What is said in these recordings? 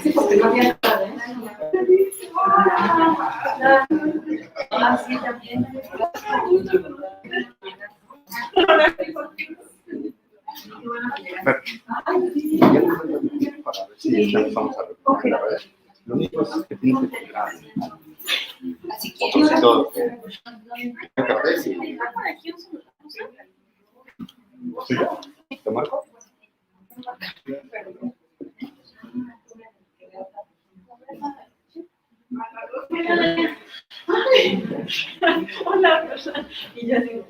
Sí, porque no había nada, ¿eh? Así también. Para ver si vamos a ver. Lo único es que tienes que tirar botoncito que cargues y... ¿Sí? ¿Te marco? Hola, Rosa. Y yo digo,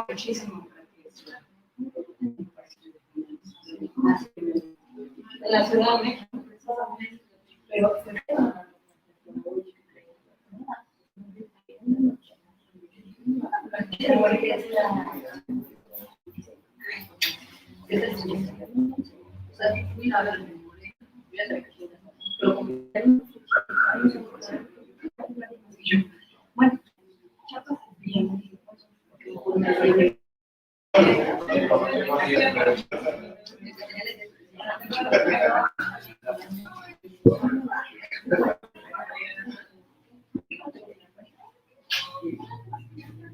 muchísimo. En la Ciudad de México. Pero bueno,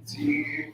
sí.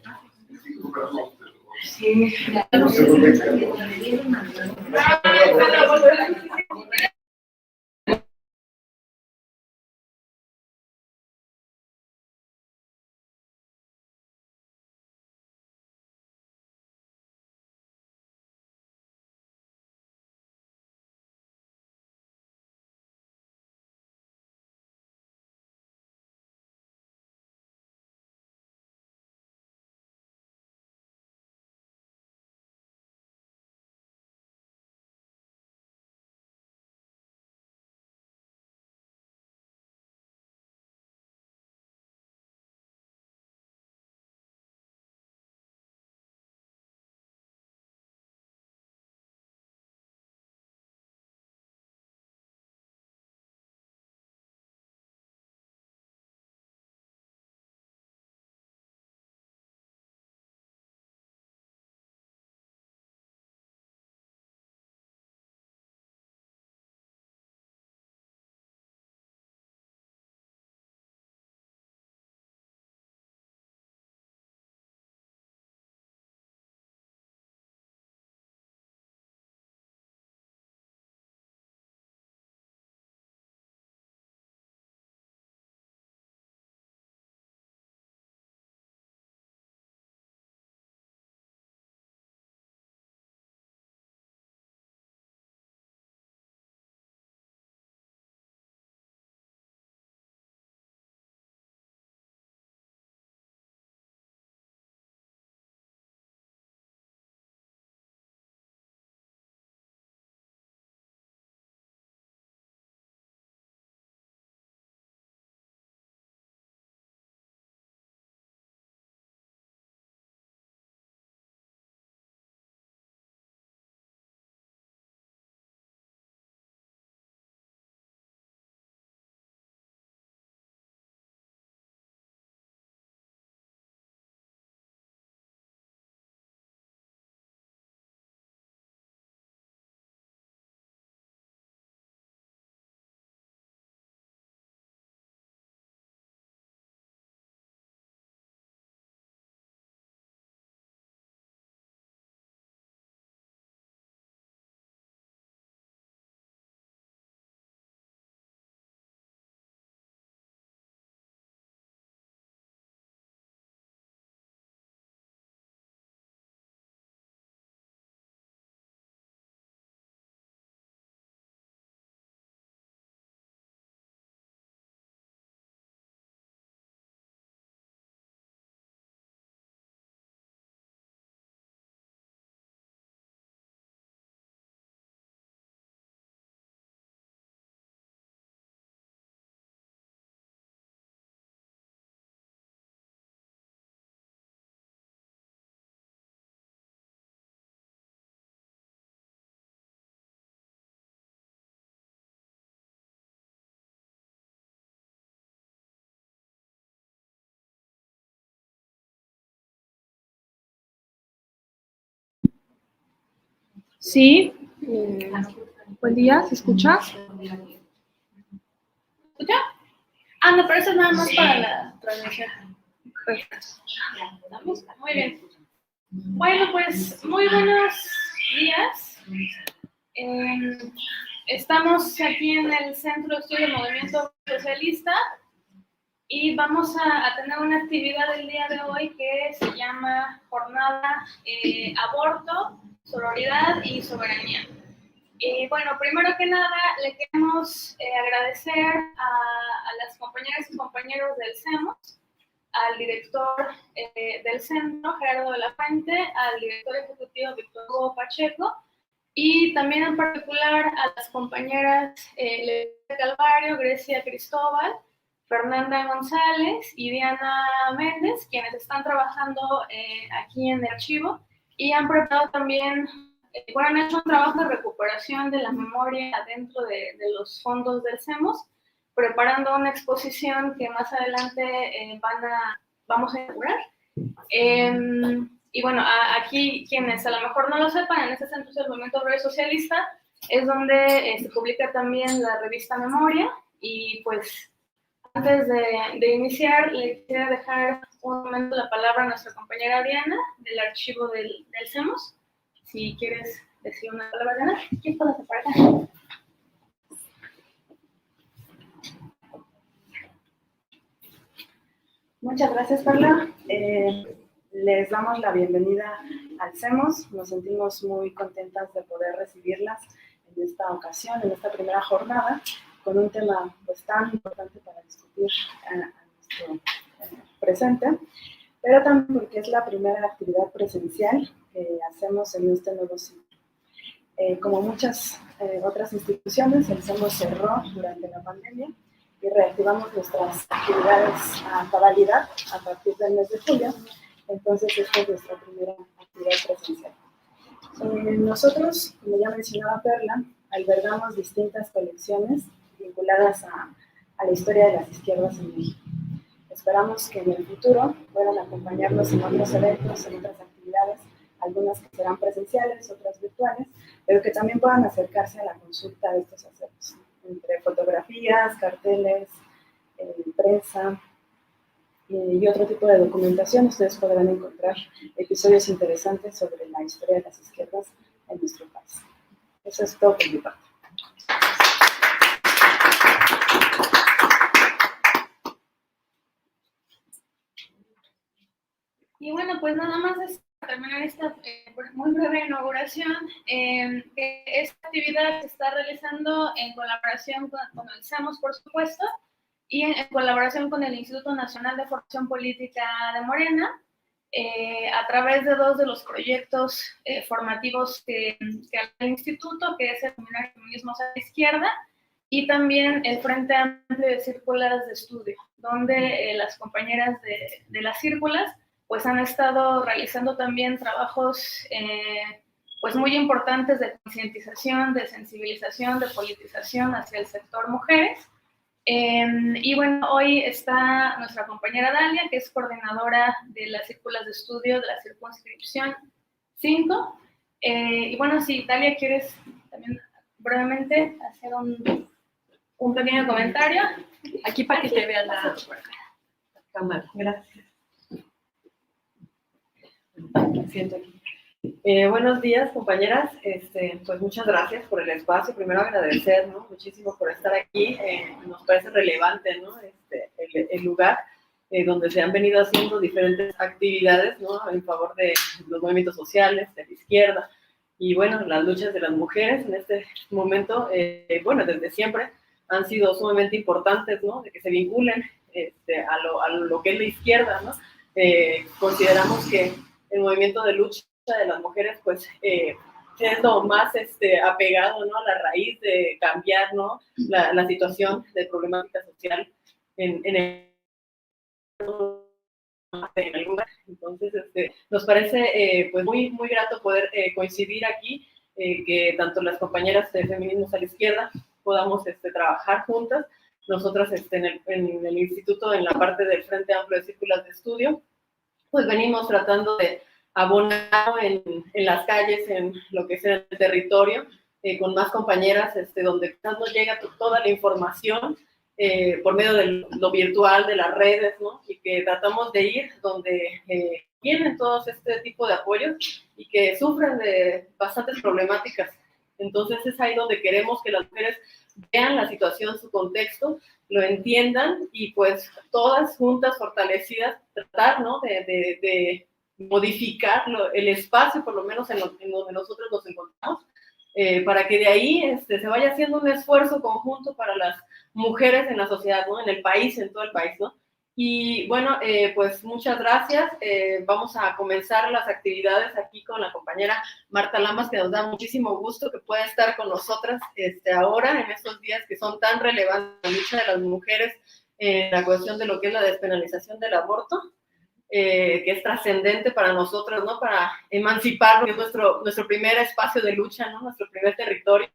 Sí, buen día, ¿se escucha? ¿Escucha? Ah, no, pero eso es nada más para la transmisión. ¿Estamos? Muy bien. Bueno, pues muy buenos días. Estamos aquí en el Centro de Estudio del Movimiento Socialista y vamos a tener una actividad el día de hoy que se llama Jornada Aborto, Sororidad y Soberanía. Y bueno, primero que nada, le queremos agradecer a las compañeras y compañeros del CEMOS, al director del centro, Gerardo de la Fuente, al director ejecutivo, Víctor Hugo Pacheco, y también en particular a las compañeras Leticia Calvario, Grecia Cristóbal, Fernanda González y Diana Méndez, quienes están trabajando aquí en el archivo y han preparado también, bueno, han hecho un trabajo de recuperación de la memoria dentro de los fondos del CEMOS, preparando una exposición que más adelante vamos a inaugurar. Y bueno, aquí quienes a lo mejor no lo sepan, en este Centro del Movimiento Obrero Socialista es donde se publica también la revista Memoria. Y pues antes de iniciar, le quisiera dejar un momento la palabra a nuestra compañera Diana del archivo del CEMOS. Si quieres decir una palabra, Diana, ¿quién puede para acá? Muchas gracias, Perla. Les damos la bienvenida al CEMOS. Nos sentimos muy contentas de poder recibirlas en esta ocasión, en esta primera jornada, con un tema pues tan importante para discutir a nuestro presente, pero también porque es la primera actividad presencial que hacemos en este nuevo ciclo. Como muchas otras instituciones, el CEMOS cerró durante la pandemia y reactivamos nuestras actividades a cabalidad a partir del mes de julio. Entonces, esta es nuestra primera actividad presencial. Nosotros, como ya mencionaba Perla, albergamos distintas colecciones vinculadas a la historia de las izquierdas en México. Esperamos que en el futuro puedan acompañarnos en otros eventos, en otras actividades, algunas que serán presenciales, otras virtuales, pero que también puedan acercarse a la consulta de estos acervos, entre fotografías, carteles, prensa y otro tipo de documentación. Ustedes podrán encontrar episodios interesantes sobre la historia de las izquierdas en nuestro país. Eso es todo por mi parte. Y bueno, pues nada más es terminar esta muy breve inauguración. Esta actividad se está realizando en colaboración con el CEMOS, por supuesto, y en colaboración con el Instituto Nacional de Formación Política de Morena, a través de dos de los proyectos formativos que hay en el instituto, que es el Seminario de Feminismos a la Izquierda, y también el Frente Amplio de Círculas de Estudio, donde las compañeras de las círculas pues han estado realizando también trabajos pues muy importantes de concientización, de sensibilización, de politización hacia el sector mujeres. Y bueno, hoy está nuestra compañera Dalia, que es coordinadora de las círculas de estudio de la circunscripción 5. Y bueno, si Dalia, ¿quieres también brevemente hacer un pequeño comentario? Aquí para que te vean la cámara. Gracias. Me siento aquí. Buenos días, compañeras. Pues muchas gracias por el espacio. Primero agradecer, ¿no? Muchísimo por estar aquí. Nos parece relevante, ¿no? El lugar donde se han venido haciendo diferentes actividades, ¿no? En favor de los movimientos sociales, de la izquierda. Y bueno, las luchas de las mujeres en este momento, bueno, desde siempre han sido sumamente importantes, ¿no? De que se vinculen a lo que es la izquierda, ¿no? Consideramos que el movimiento de lucha de las mujeres, pues, es lo más apegado, ¿no? A la raíz de cambiar, ¿no? La situación de problemática social en el lugar. Entonces, nos parece pues muy, muy grato poder coincidir aquí, que tanto las compañeras de Feminismos a la Izquierda podamos trabajar juntas. Nosotras en el instituto, en la parte del Frente Amplio de Círculos de Estudio, pues venimos tratando de abonado en las calles, en lo que es el territorio, con más compañeras, donde quizás no llega toda la información por medio de lo virtual, de las redes, ¿no? Y que tratamos de ir donde tienen todos este tipo de apoyos y que sufren de bastantes problemáticas. Entonces es ahí donde queremos que las mujeres vean la situación, su contexto, lo entiendan y pues todas juntas, fortalecidas, tratar, ¿no? de modificar el espacio, por lo menos en donde nosotros nos encontramos, para que de ahí se vaya haciendo un esfuerzo conjunto para las mujeres en la sociedad, ¿no? En el país, en todo el país, ¿no? Y bueno, pues muchas gracias. Vamos a comenzar las actividades aquí con la compañera Marta Lamas, que nos da muchísimo gusto que pueda estar con nosotras ahora, en estos días que son tan relevantes en la lucha de las mujeres en la cuestión de lo que es la despenalización del aborto, que es trascendente para nosotros, ¿no? Para emanciparnos, que es nuestro primer espacio de lucha, ¿no? Nuestro primer territorio,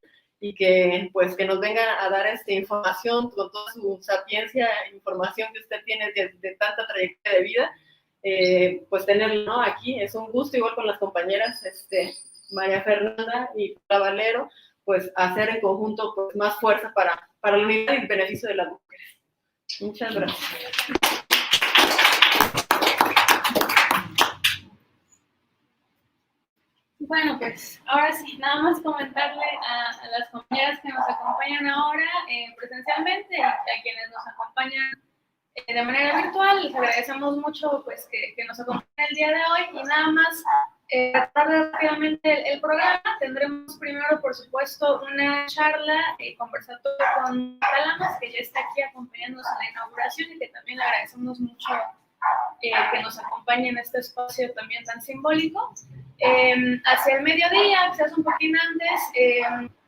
y que pues que nos vengan a dar información con toda su sapiencia, información que usted tiene de tanta trayectoria de vida, pues tenerlo, ¿no? Aquí es un gusto, igual con las compañeras María Fernanda y Paula Valero, pues hacer en conjunto pues, más fuerza para la unidad y el beneficio de las mujeres. Muchas gracias. Bueno, pues ahora sí, nada más comentarle a las compañeras que nos acompañan ahora presencialmente y a quienes nos acompañan de manera virtual. Les agradecemos mucho pues, que nos acompañen el día de hoy y nada más tratar rápidamente el programa. Tendremos primero, por supuesto, una charla conversatoria con Talamas, que ya está aquí acompañándonos en la inauguración y que también le agradecemos mucho que nos acompañe en este espacio también tan simbólico. Hacia el mediodía, quizás un poquito antes,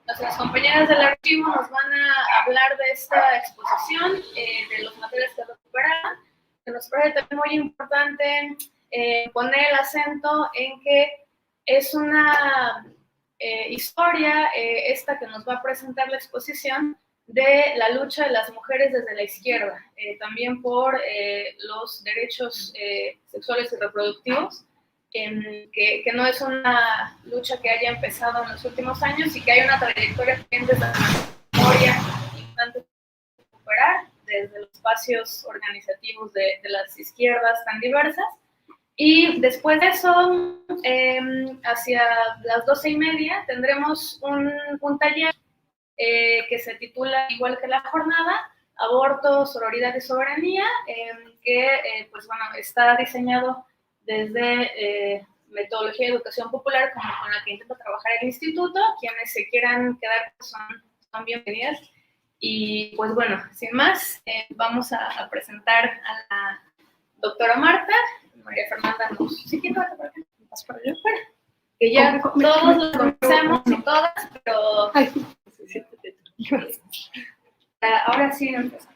nuestras compañeras del archivo nos van a hablar de esta exposición, de los materiales que recuperaron, que nos parece también muy importante poner el acento en que es una historia, esta que nos va a presentar la exposición, de la lucha de las mujeres desde la izquierda, también por los derechos sexuales y reproductivos, que no es una lucha que haya empezado en los últimos años y que hay una trayectoria también desde la memoria importante recuperar desde los espacios organizativos de las izquierdas tan diversas. Y después de eso, hacia las 12:30, tendremos un taller que se titula, igual que la jornada, Aborto, Sororidad y Soberanía, que pues, bueno, está diseñado desde metodología de educación popular con la que intenta trabajar el instituto. Quienes se quieran quedar son bienvenidas. Y pues bueno, sin más, vamos a presentar a la doctora Marta. María Fernanda ¿sí quién va para acá? ¿Vas para allá? Bueno, que ya todos lo conocemos y todas, pero ahora sí empezamos.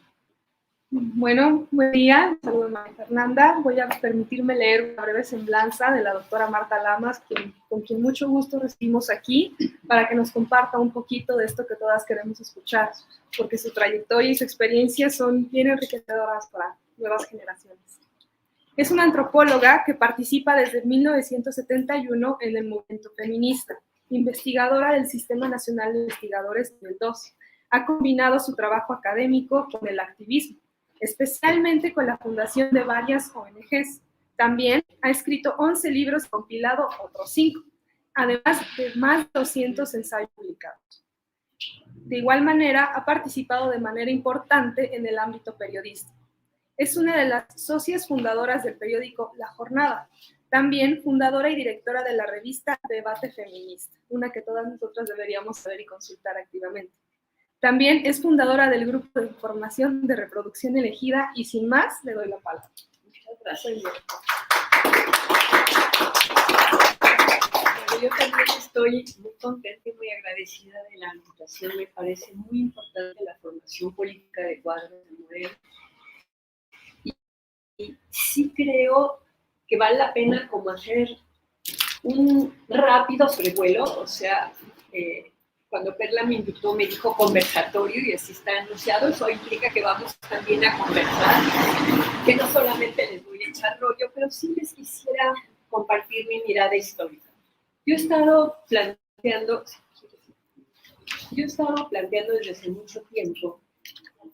Bueno, buen día, saludos María Fernanda. Voy a permitirme leer una breve semblanza de la doctora Marta Lamas, con quien mucho gusto recibimos aquí, para que nos comparta un poquito de esto que todas queremos escuchar, porque su trayectoria y su experiencia son bien enriquecedoras para nuevas generaciones. Es una antropóloga que participa desde 1971 en el movimiento feminista, investigadora del Sistema Nacional de Investigadores nivel 2. Ha combinado su trabajo académico con el activismo, especialmente con la fundación de varias ONGs. También ha escrito 11 libros y compilado otros 5, además de más de 200 ensayos publicados. De igual manera, ha participado de manera importante en el ámbito periodístico. Es una de las socias fundadoras del periódico La Jornada, también fundadora y directora de la revista Debate Feminista, una que todas nosotras deberíamos saber y consultar activamente. También es fundadora del Grupo de Información de Reproducción Elegida y sin más, le doy la palabra. Muchas gracias. Bueno, yo también estoy muy contenta y muy agradecida de la invitación. Me parece muy importante la formación política de cuadros de Morena. Y sí creo que vale la pena como hacer un rápido sobrevuelo, o sea, cuando Perla me invitó me dijo conversatorio y así está anunciado. Eso implica que vamos también a conversar, que no solamente les voy a echar rollo, pero sí les quisiera compartir mi mirada histórica. Yo he estado planteando desde hace mucho tiempo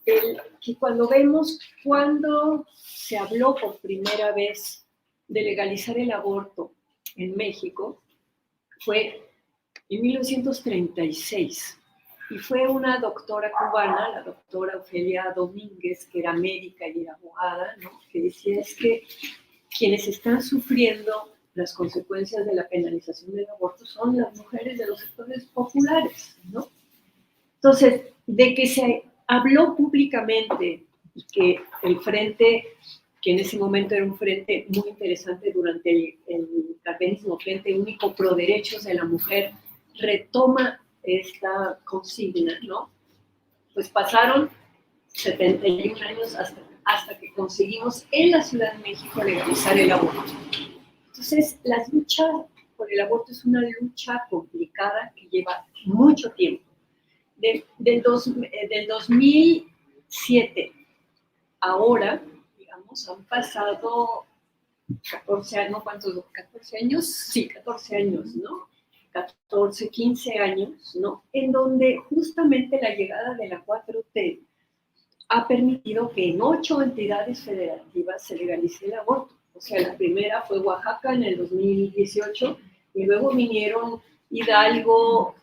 que cuando vemos cuando se habló por primera vez de legalizar el aborto en México, fue en 1936. Y fue una doctora cubana, la doctora Ofelia Domínguez, que era médica y era abogada, ¿no? Que decía es que quienes están sufriendo las consecuencias de la penalización del aborto son las mujeres de los sectores populares, ¿no? Entonces, de que se habló públicamente y que el frente, que en ese momento era un frente muy interesante durante el cardenismo, Frente Único Pro Derechos de la Mujer, retoma esta consigna, ¿no? Pues pasaron 71 años hasta que conseguimos en la Ciudad de México legalizar el aborto. Entonces, la lucha por el aborto es una lucha complicada que lleva mucho tiempo. Del 2007 ahora, digamos, han pasado 14 años, ¿cuántos? 14 años, sí, 14 años, ¿no? 14, 15 años, ¿no? En donde justamente la llegada de la 4T ha permitido que en 8 entidades federativas se legalice el aborto. O sea, la primera fue Oaxaca en el 2018 y luego vinieron Hidalgo,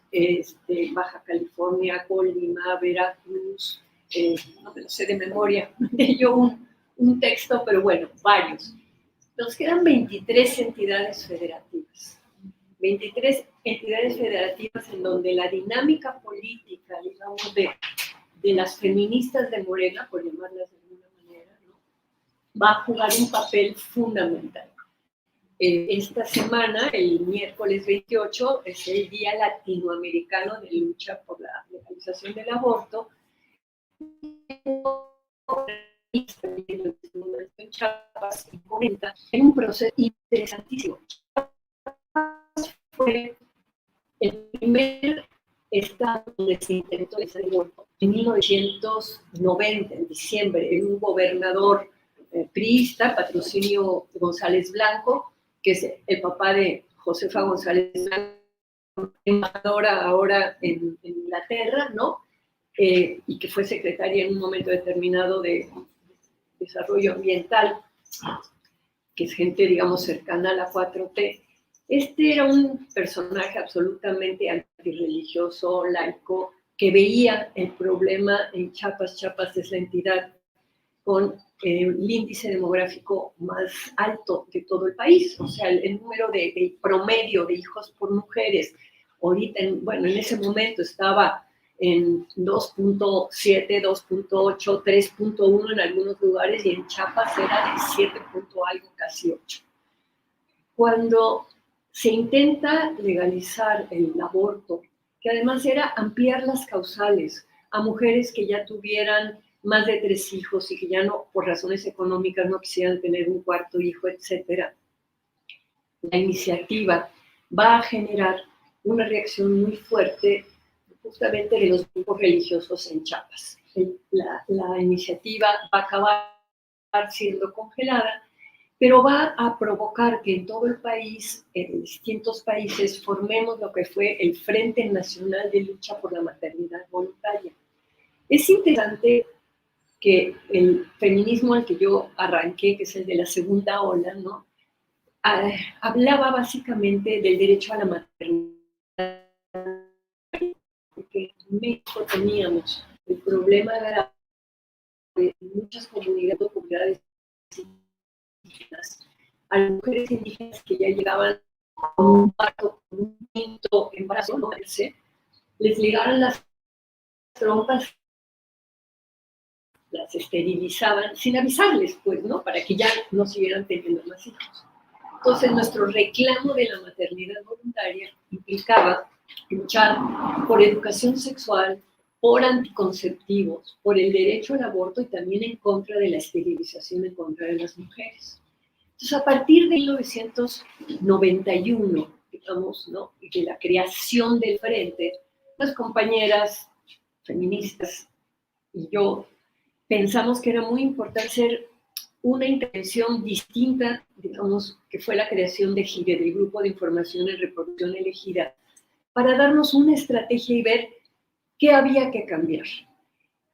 Baja California, Colima, Veracruz, no me lo sé de memoria, mandé yo un texto, pero bueno, varios. Nos quedan 23 entidades federativas. 23 entidades federativas en donde la dinámica política, digamos, de las feministas de Morena, por llamarlas de alguna manera, ¿no? Va a jugar un papel fundamental. Esta semana, el miércoles 28, es el Día Latinoamericano de Lucha por la Legalización del Aborto. En Chiapas, en un proceso interesantísimo. Fue el primer estado donde se intentó el aborto en 1990, en diciembre, en un gobernador priista, patrocinio González Blanco, que es el papá de Josefa González Blanco, embajadora ahora en Inglaterra, ¿no? Y que fue secretaria en un momento determinado de Desarrollo Ambiental, que es gente, digamos, cercana a la 4T. Este era un personaje absolutamente antirreligioso, laico, que veía el problema en Chiapas. Chiapas es la entidad con el índice demográfico más alto de todo el país. O sea, el número de promedio de hijos por mujeres, ahorita, en ese momento estaba en 2.7, 2.8, 3.1 en algunos lugares, y en Chiapas era de 7 algo, casi 8. Cuando se intenta legalizar el aborto, que además era ampliar las causales a mujeres que ya tuvieran más de 3 hijos y que ya no, por razones económicas, no quisieran tener un 4º hijo, etc. La iniciativa va a generar una reacción muy fuerte justamente de los grupos religiosos en Chiapas. La iniciativa va a acabar siendo congelada, pero va a provocar que en todo el país, en distintos países, formemos lo que fue el Frente Nacional de Lucha por la Maternidad Voluntaria. Es interesante que el feminismo al que yo arranqué, que es el de la segunda ola, ¿no? Hablaba básicamente del derecho a la maternidad, porque en México teníamos el problema de muchas comunidades indígenas, a las mujeres indígenas que ya llegaban con un parto, con un quinto embarazo, ¿no? Les ligaban las trompas, las esterilizaban sin avisarles, pues, ¿no? Para que ya no siguieran teniendo más hijos. Entonces, nuestro reclamo de la maternidad voluntaria implicaba luchar por educación sexual, por anticonceptivos, por el derecho al aborto y también en contra de la esterilización en contra de las mujeres. Entonces, a partir de 1991, digamos, ¿no? Y de la creación del Frente, las compañeras feministas y yo pensamos que era muy importante ser una intervención distinta, digamos, que fue la creación de GIRE, del Grupo de Información y Reproducción Elegida, para darnos una estrategia y ver qué había que cambiar.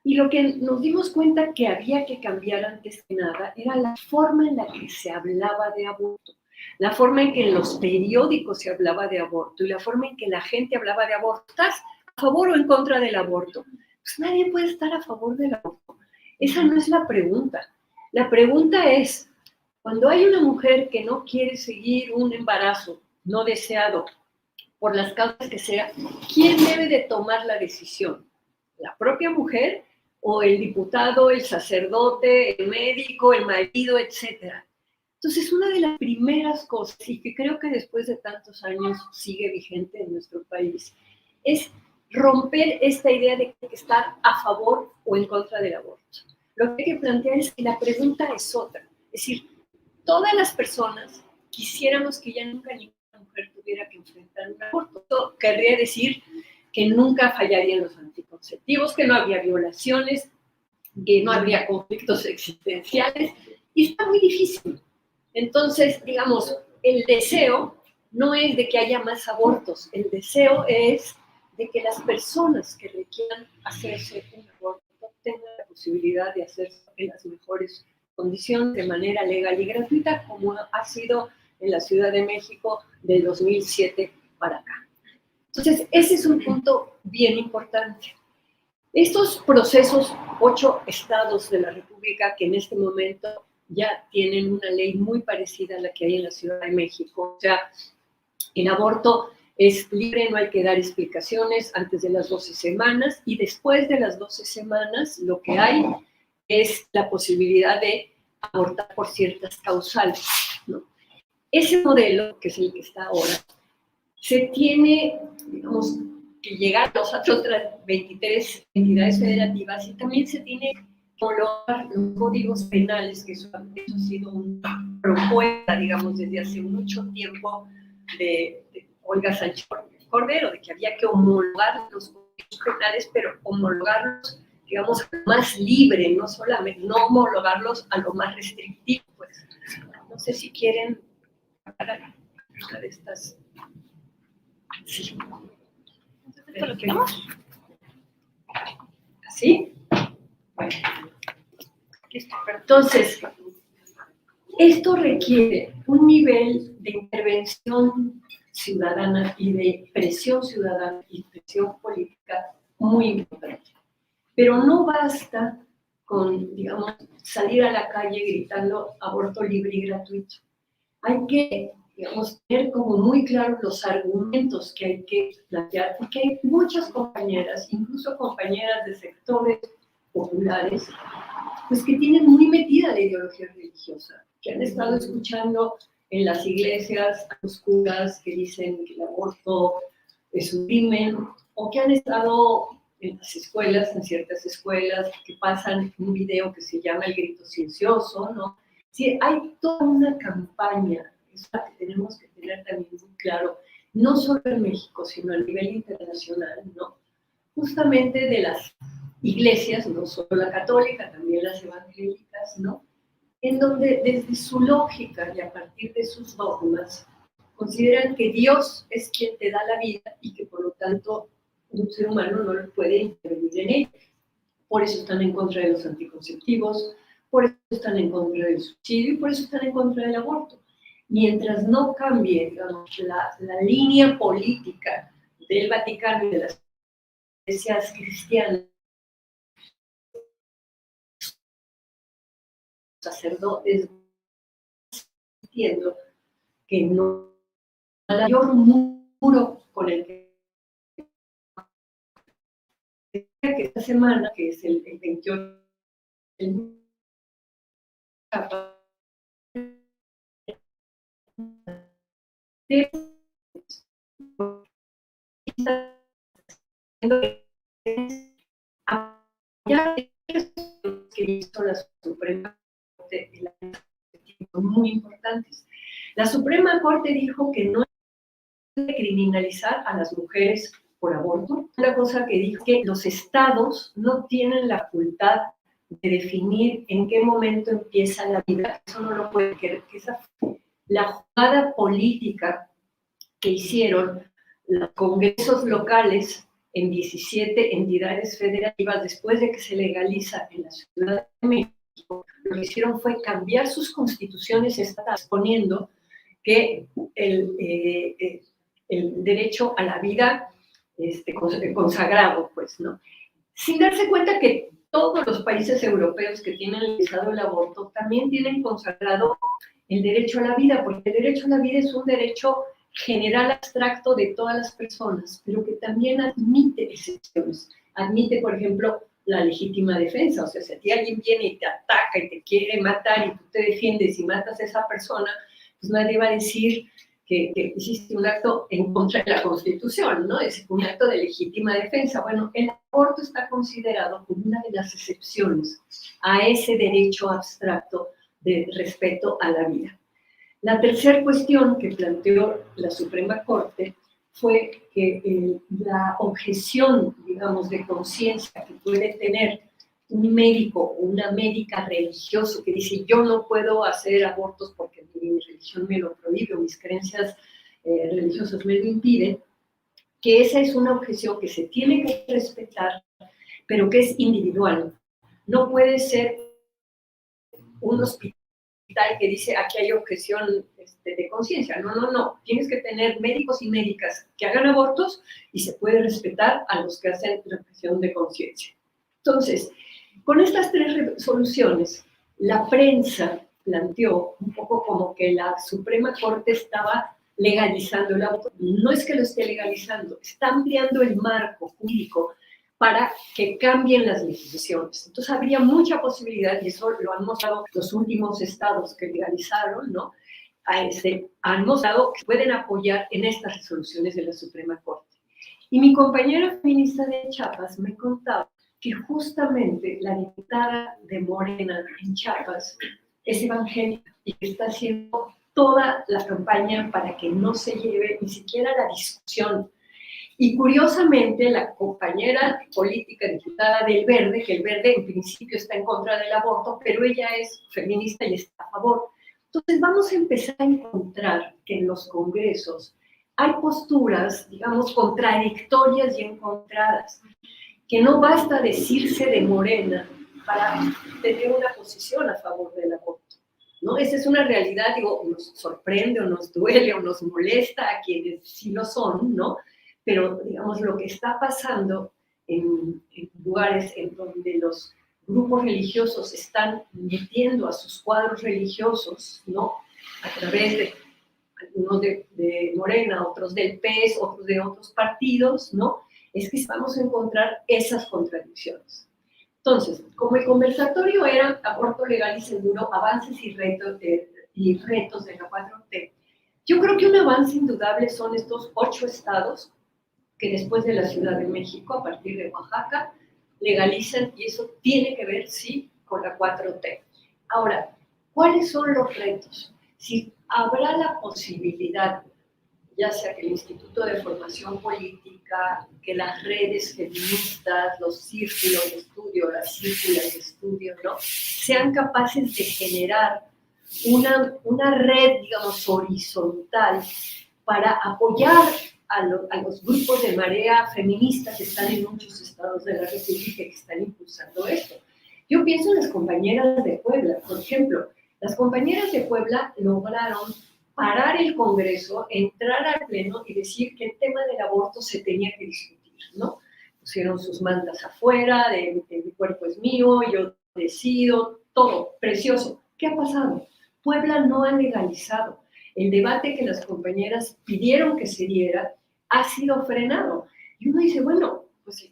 Y lo que nos dimos cuenta que había que cambiar antes que nada era la forma en la que se hablaba de aborto, la forma en que en los periódicos se hablaba de aborto y la forma en que la gente hablaba de aborto. ¿Estás a favor o en contra del aborto? Pues nadie puede estar a favor del aborto. Esa no es la pregunta. La pregunta es, cuando hay una mujer que no quiere seguir un embarazo no deseado, por las causas que sea, ¿quién debe de tomar la decisión? ¿La propia mujer o el diputado, el sacerdote, el médico, el marido, etcétera? Entonces, una de las primeras cosas, y que creo que después de tantos años sigue vigente en nuestro país, es romper esta idea de que hay que estar a favor o en contra del aborto. Lo que hay que plantear es que la pregunta es otra. Es decir, todas las personas quisiéramos que ya nunca ninguna mujer tuviera que enfrentar un aborto. Esto querría decir que nunca fallarían los anticonceptivos, que no habría violaciones, que no habría conflictos existenciales, y está muy difícil. Entonces, digamos, el deseo no es de que haya más abortos, el deseo es de que las personas que requieran hacerse un aborto tengan la posibilidad de hacerse en las mejores condiciones, de manera legal y gratuita, como ha sido en la Ciudad de México del 2007 para acá. Entonces, ese es un punto bien importante. Estos procesos, 8 estados de la República que en este momento ya tienen una ley muy parecida a la que hay en la Ciudad de México. O sea, el aborto es libre, no hay que dar explicaciones antes de las 12 semanas y después de las 12 semanas lo que hay es la posibilidad de abortar por ciertas causales, ¿no? Ese modelo, que es el que está ahora, se tiene, digamos, que llegar a las otras 23 entidades federativas y también se tiene que homologar los códigos penales, que eso ha sido una propuesta, digamos, desde hace mucho tiempo de Olga Sánchez Cordero, de que había que homologar los códigos penales, pero homologarlos, digamos, a lo más libre, no solamente, no homologarlos a lo más restrictivo, pues. No sé si quieren hablar una de estas. Sí. ¿Esto lo queremos? ¿Así? Bueno. Entonces, esto requiere un nivel de intervención ciudadana y de presión ciudadana y presión política muy importante. Pero no basta con, digamos, salir a la calle gritando aborto libre y gratuito. Hay que, digamos, tener como muy claros los argumentos que hay que plantear, porque hay muchas compañeras, incluso compañeras de sectores populares, pues que tienen muy metida la ideología religiosa, que han estado escuchando en las iglesias a los curas que dicen que el aborto es un crimen, o que han estado en las escuelas, en ciertas escuelas, que pasan un video que se llama El Grito Silencioso, ¿no? Sí, hay toda una campaña, es la que tenemos que tener también muy claro, no solo en México, sino a nivel internacional, ¿no? Justamente de las iglesias, no solo la católica, también las evangélicas, ¿no? En donde desde su lógica y a partir de sus dogmas, consideran que Dios es quien te da la vida y que por lo tanto un ser humano no lo puede intervenir en ella. Por eso están en contra de los anticonceptivos, por eso están en contra del suicidio y por eso están en contra del aborto. Mientras no cambie, digamos, la línea política del Vaticano y de las iglesias cristianas, sacerdotes, entiendo que no hay mayor muro con el que esta semana, que es el 28, que hizo la Suprema Corte muy importantes. La Suprema Corte dijo que no hay que criminalizar a las mujeres por aborto. Una cosa que dijo que los estados no tienen la facultad de definir en qué momento empieza la vida, eso no lo puede querer, que esa fue la jugada política que hicieron los congresos locales en 17 entidades federativas después de que se legaliza en la Ciudad de México. Lo que hicieron fue cambiar sus constituciones estatales, poniendo que el derecho a la vida consagrado, pues, ¿no? Sin darse cuenta que todos los países europeos que tienen legalizado el aborto también tienen consagrado el derecho a la vida, porque el derecho a la vida es un derecho general abstracto de todas las personas, pero que también admite excepciones. Admite, por ejemplo, la legítima defensa, o sea, si a ti alguien viene y te ataca y te quiere matar y tú te defiendes y matas a esa persona, pues nadie va a decir que hiciste un acto en contra de la Constitución, ¿no? Es un acto de legítima defensa. Bueno, el aborto está considerado como una de las excepciones a ese derecho abstracto de respeto a la vida. La tercera cuestión que planteó la Suprema Corte fue que la objeción, digamos, de conciencia que puede tener un médico o una médica religioso que dice yo no puedo hacer abortos porque mi religión me lo prohíbe o mis creencias religiosas me lo impiden, que esa es una objeción que se tiene que respetar, pero que es individual. No puede ser un hospital que dice aquí hay objeción de conciencia. No, no, no. Tienes que tener médicos y médicas que hagan abortos y se puede respetar a los que hacen la objeción de conciencia. Entonces, con estas tres resoluciones, la prensa planteó un poco como que la Suprema Corte estaba legalizando el aborto. No es que lo esté legalizando, está ampliando el marco jurídico para que cambien las legislaciones. Entonces habría mucha posibilidad, y eso lo han mostrado los últimos estados que legalizaron, ¿no? Han mostrado que pueden apoyar en estas resoluciones de la Suprema Corte. Y mi compañera feminista de Chiapas me contaba que justamente la diputada de Morena en Chiapas es evangélica y que está haciendo toda la campaña para que no se lleve ni siquiera la discusión. Y curiosamente, la compañera política diputada del Verde, que el Verde en principio está en contra del aborto, pero ella es feminista y está a favor. Entonces vamos a empezar a encontrar que en los congresos hay posturas, digamos, contradictorias y encontradas, que no basta decirse de Morena para tener una posición a favor del aborto, ¿no? Esa es una realidad, digo, nos sorprende o nos duele o nos molesta a quienes sí lo son, ¿no? Pero, digamos, lo que está pasando en lugares en donde los grupos religiosos están metiendo a sus cuadros religiosos, ¿no? A través de algunos de Morena, otros del PES, otros de otros partidos, ¿no? Es que vamos a encontrar esas contradicciones. Entonces, como el conversatorio era aborto legal y seguro, avances y retos de la 4T, yo creo que un avance indudable son estos 8 estados que después de la Ciudad de México, a partir de Oaxaca, legalizan, y eso tiene que ver, sí, con la 4T. Ahora, ¿cuáles son los retos? Si habrá la posibilidad, ya sea que el Instituto de Formación Política, que las redes feministas, los círculos de estudio, las círculas de estudio, ¿no?, sean capaces de generar una red, digamos, horizontal para apoyar a los grupos de marea feminista que están en muchos estados de la República y que están impulsando esto. Yo pienso en las compañeras de Puebla, por ejemplo. Las compañeras de Puebla lograron parar el Congreso, entrar al Pleno y decir que el tema del aborto se tenía que discutir, ¿no? Pusieron sus mantas afuera, de mi cuerpo es mío, yo decido, todo, precioso. ¿Qué ha pasado? Puebla no ha legalizado. El debate que las compañeras pidieron que se diera ha sido frenado. Y uno dice, bueno, pues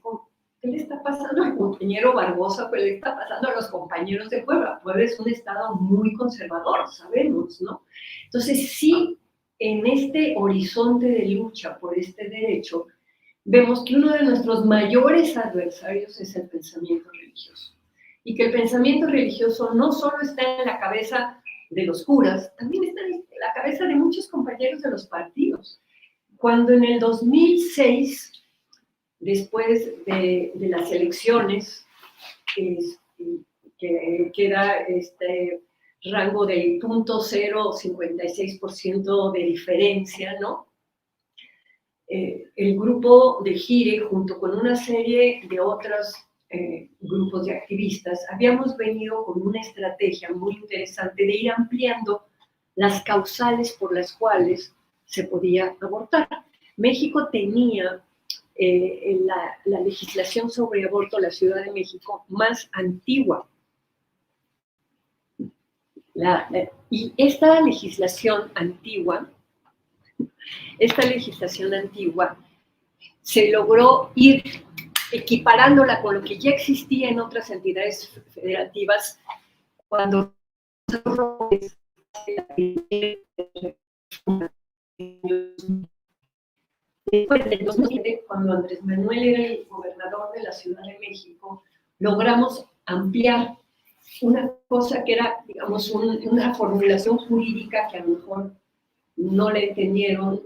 ¿qué le está pasando al compañero Barbosa? ¿Qué le está pasando a los compañeros de Puebla? Puebla es un estado muy conservador, sabemos, ¿no? Entonces, sí, en este horizonte de lucha por este derecho, vemos que uno de nuestros mayores adversarios es el pensamiento religioso. Y que el pensamiento religioso no solo está en la cabeza de los curas, también está en la cabeza de muchos compañeros de los partidos. Cuando en el 2006, después de las elecciones, que queda este rango del 0.056% de diferencia, ¿no? El grupo de Gire, junto con una serie de otros grupos de activistas, habíamos venido con una estrategia muy interesante de ir ampliando las causales por las cuales se podía abortar. México tenía la legislación sobre aborto, la Ciudad de México, más antigua. Y esta legislación antigua se logró ir equiparándola con lo que ya existía en otras entidades federativas cuando después del 2007, cuando Andrés Manuel era el gobernador de la Ciudad de México, logramos ampliar una cosa que era, digamos, una formulación jurídica que a lo mejor no le entendieron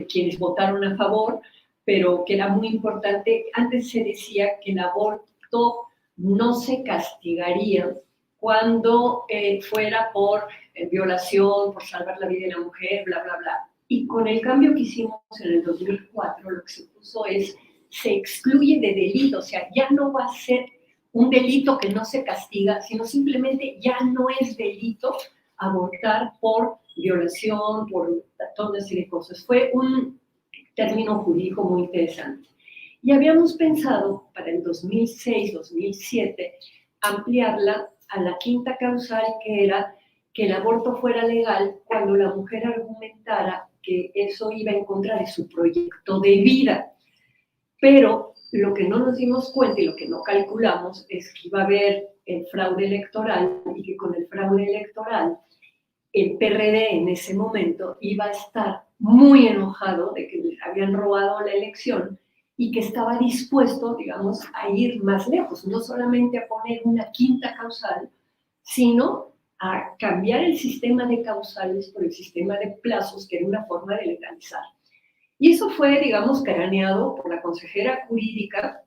quienes votaron a favor, pero que era muy importante. Antes se decía que el aborto no se castigaría cuando fuera por violación, por salvar la vida de la mujer, bla, bla, bla. Y con el cambio que hicimos en el 2004, lo que se puso es, se excluye de delito, o sea, ya no va a ser un delito que no se castiga, sino simplemente ya no es delito abortar por violación, por toda una serie de cosas. Fue un término jurídico muy interesante. Y habíamos pensado para el 2006-2007 ampliarla a la quinta causal, que era que el aborto fuera legal cuando la mujer argumentara que eso iba en contra de su proyecto de vida. Pero lo que no nos dimos cuenta y lo que no calculamos es que iba a haber el fraude electoral y que con el fraude electoral el PRD en ese momento iba a estar muy enojado de que les habían robado la elección y que estaba dispuesto, digamos, a ir más lejos, no solamente a poner una quinta causal, sino a cambiar el sistema de causales por el sistema de plazos, que era una forma de legalizar. Y eso fue, digamos, craneado por la consejera jurídica,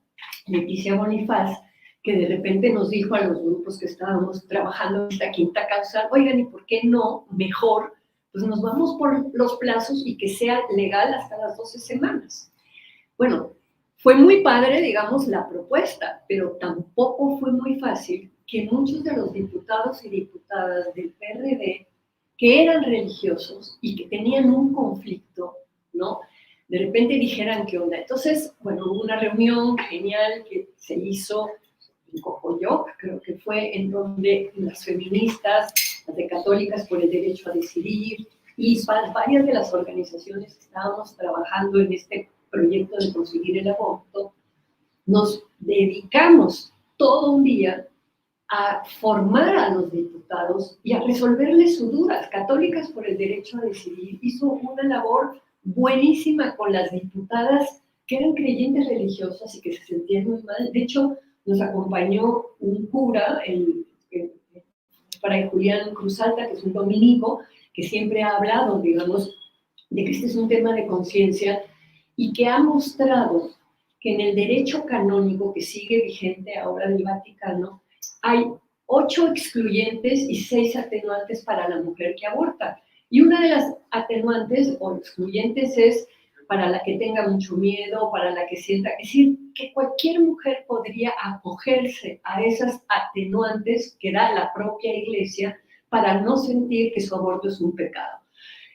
Leticia Bonifaz, que de repente nos dijo a los grupos que estábamos trabajando en esta quinta causal, oigan, ¿y por qué no? Mejor, pues nos vamos por los plazos y que sea legal hasta las 12 semanas. Bueno, fue muy padre, digamos, la propuesta, pero tampoco fue muy fácil que muchos de los diputados y diputadas del PRD, que eran religiosos y que tenían un conflicto, ¿no?, de repente dijeran qué onda. Entonces, bueno, hubo una reunión genial que se hizo en Cocoyoc, creo que fue, en donde las feministas, las de Católicas por el Derecho a Decidir, y varias de las organizaciones que estábamos trabajando en este proyecto de conseguir el aborto, nos dedicamos todo un día a formar a los diputados y a resolverles sus dudas. Católicas por el Derecho a Decidir hizo una labor buenísima con las diputadas que eran creyentes religiosas y que se sentían muy mal. De hecho, nos acompañó un cura, Fray Julián Cruzalta, que es un dominico, que siempre ha hablado, digamos, de que este es un tema de conciencia y que ha mostrado que en el derecho canónico que sigue vigente ahora del Vaticano hay 8 excluyentes y 6 atenuantes para la mujer que aborta. Y una de las atenuantes o excluyentes es para la que tenga mucho miedo, para la que sienta, es decir, que cualquier mujer podría acogerse a esas atenuantes que da la propia Iglesia para no sentir que su aborto es un pecado.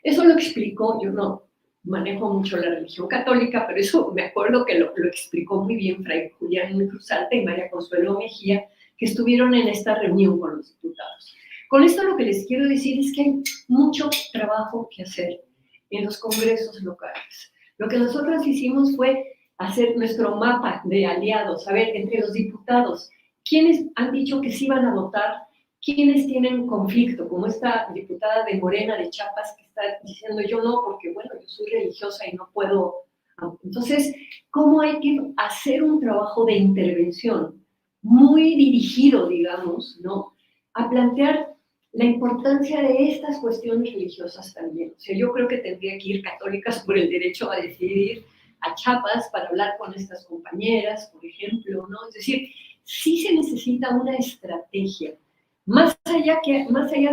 Eso lo explicó, yo no manejo mucho la religión católica, pero eso me acuerdo que lo explicó muy bien Fray Julián Cruzalta y María Consuelo Mejía, que estuvieron en esta reunión con los diputados. Con esto lo que les quiero decir es que hay mucho trabajo que hacer en los congresos locales. Lo que nosotros hicimos fue hacer nuestro mapa de aliados, a ver, entre los diputados, quiénes han dicho que sí van a votar, quiénes tienen conflicto, como esta diputada de Morena de Chiapas que está diciendo yo no, porque bueno, yo soy religiosa y no puedo. Entonces, ¿cómo hay que hacer un trabajo de intervención muy dirigido, digamos, ¿no?, a plantear la importancia de estas cuestiones religiosas también? O sea, yo creo que tendría que ir Católicas por el Derecho a Decidir a Chiapas para hablar con estas compañeras, por ejemplo, ¿no? Es decir, sí se necesita una estrategia, más allá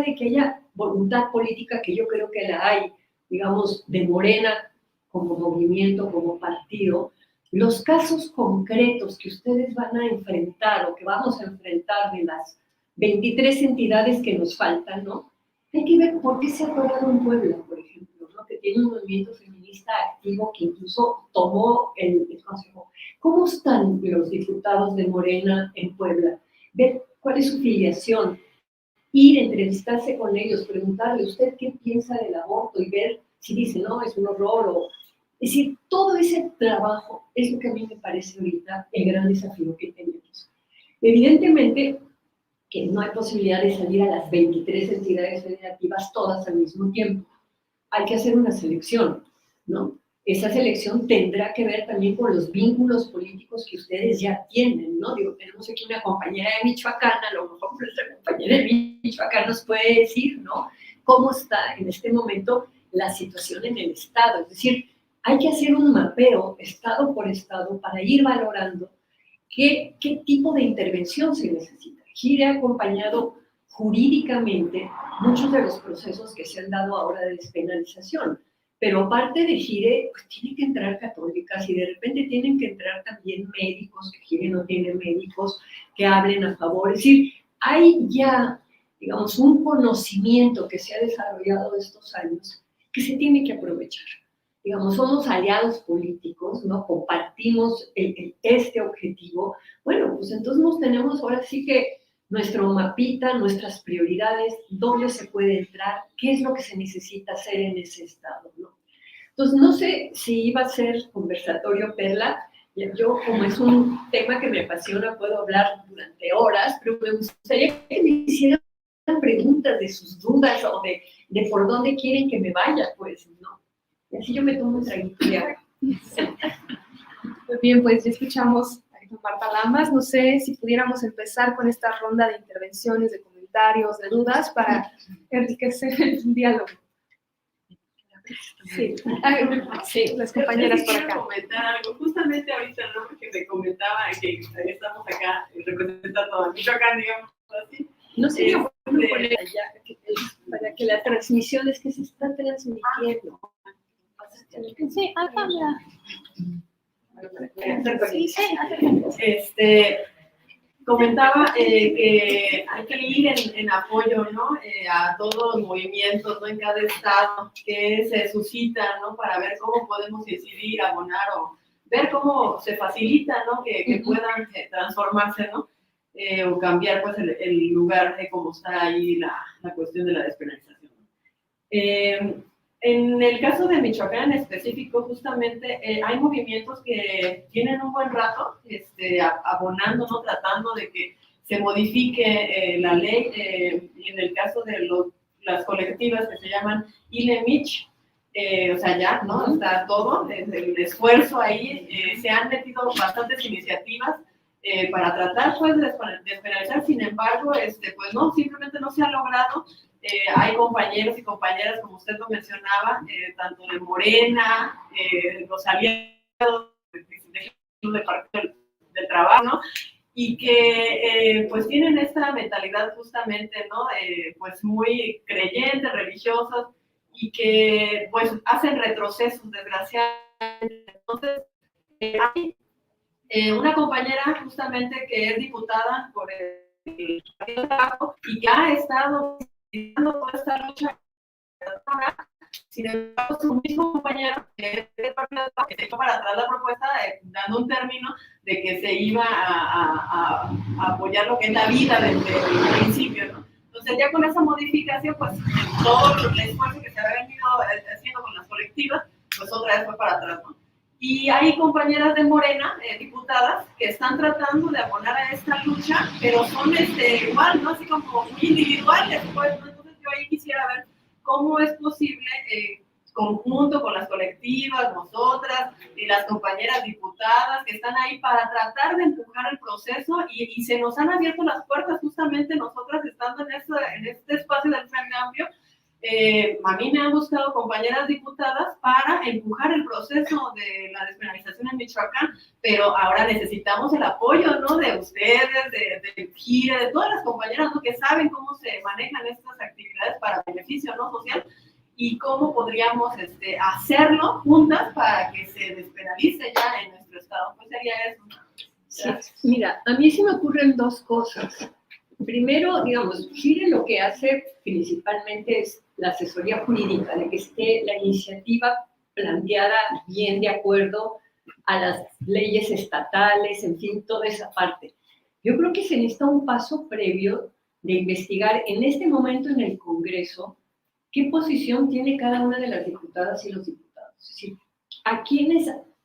de que haya voluntad política, que yo creo que la hay, digamos, de Morena como movimiento, como partido. Los casos concretos que ustedes van a enfrentar o que vamos a enfrentar de las 23 entidades que nos faltan, ¿no? Hay que ver por qué se ha logrado en Puebla, por ejemplo, ¿no? Que tiene un movimiento feminista activo que incluso tomó el Consejo. ¿Cómo están los diputados de Morena en Puebla? Ver cuál es su filiación, ir a entrevistarse con ellos, preguntarle, ¿usted qué piensa del aborto? Y ver si dice, no, es un horror o... Es decir, todo ese trabajo es lo que a mí me parece ahorita el gran desafío que tenemos. Evidentemente que no hay posibilidad de salir a las 23 entidades federativas todas al mismo tiempo. Hay que hacer una selección, ¿no? Esa selección tendrá que ver también con los vínculos políticos que ustedes ya tienen, ¿no? Digo, tenemos aquí una compañera de Michoacán, a lo mejor nuestra compañera de Michoacán nos puede decir, ¿no? Cómo está en este momento la situación en el Estado. Es decir, hay que hacer un mapeo, Estado por Estado, para ir valorando qué tipo de intervención se necesita. GIRE ha acompañado jurídicamente muchos de los procesos que se han dado ahora de despenalización, pero aparte de GIRE, pues tienen que entrar católicas y de repente tienen que entrar también médicos, que GIRE no tiene médicos que hablen a favor. Es decir, hay ya, digamos, un conocimiento que se ha desarrollado estos años que se tiene que aprovechar. Digamos, somos aliados políticos, ¿no? Compartimos este objetivo. Bueno, pues entonces nos tenemos ahora sí que nuestro mapita, nuestras prioridades, dónde se puede entrar, qué es lo que se necesita hacer en ese estado, ¿no? Entonces, no sé si iba a ser conversatorio, Perla. Yo, como es un tema que me apasiona, puedo hablar durante horas, pero me gustaría que me hicieran preguntas de sus dudas o de por dónde quieren que me vaya, pues, ¿no? Y así yo me tomo un traguito de agua. Muy bien, pues ya escuchamos a Marta Lamas. No sé si pudiéramos empezar con esta ronda de intervenciones, de comentarios, de dudas para enriquecer el diálogo. Sí, sí, las compañeras por acá. Quiero comentar algo, justamente ahorita, ¿no? Porque me comentaba que estamos acá representando a Michoacán, digamos así. No sería bueno poner allá para que la transmisión es que se está transmitiendo. Sí, acá, mira. Sí, comentaba que hay que ir en apoyo, ¿no? A todos los movimientos, ¿no? En cada estado que se suscitan, ¿no? Para ver cómo podemos decidir, abonar o ver cómo se facilita, ¿no? Que puedan transformarse, ¿no? O cambiar, pues, el lugar de cómo está ahí la cuestión de la despenalización. En el caso de Michoacán en específico, justamente hay movimientos que tienen un buen rato abonando, ¿no? Tratando de que se modifique la ley. En el caso de las colectivas que se llaman ILE-MICH, o sea, ya, ¿no? Está todo, el esfuerzo ahí, se han metido bastantes iniciativas para tratar, pues, de despenalizar. Sin embargo, pues no, simplemente no se ha logrado. Hay compañeros y compañeras, como usted lo mencionaba, tanto de Morena, los aliados del Partido del Trabajo, ¿no? Y que pues tienen esta mentalidad justamente, ¿no? Pues muy creyentes, religiosos, y que pues hacen retrocesos, desgraciadamente. Entonces, hay una compañera justamente que es diputada por el Partido del Trabajo y que ha estado toda esta lucha. Sin embargo, su mismo compañero que se echó para atrás la propuesta, dando un término de que se iba a apoyar lo que es la vida desde el principio, ¿no? Entonces, ya con esa modificación, pues todo el esfuerzo que se había venido haciendo con las colectivas, pues otra vez fue para atrás, ¿no? Y hay compañeras de Morena, diputadas, que están tratando de abonar a esta lucha, pero son igual, ¿no? Así como muy individuales, pues, ¿no? Entonces yo ahí quisiera ver cómo es posible, conjunto con las colectivas, nosotras, y las compañeras diputadas que están ahí para tratar de empujar el proceso, y se nos han abierto las puertas justamente nosotras estando en este espacio del Frente Amplio. a mí me han buscado compañeras diputadas para empujar el proceso de la despenalización en Michoacán, pero ahora necesitamos el apoyo, ¿no? De ustedes, de GIRE, de todas las compañeras, ¿no? Que saben cómo se manejan estas actividades para beneficio, ¿no? Social, y cómo podríamos hacerlo juntas para que se despenalice ya en nuestro estado. Pues sería eso. Sí, mira, a mí se me ocurren dos cosas. Primero, digamos, Chile lo que hace principalmente es la asesoría jurídica, de que esté la iniciativa planteada bien de acuerdo a las leyes estatales, en fin, toda esa parte. Yo creo que se necesita un paso previo de investigar en este momento en el Congreso qué posición tiene cada una de las diputadas y los diputados. Es decir,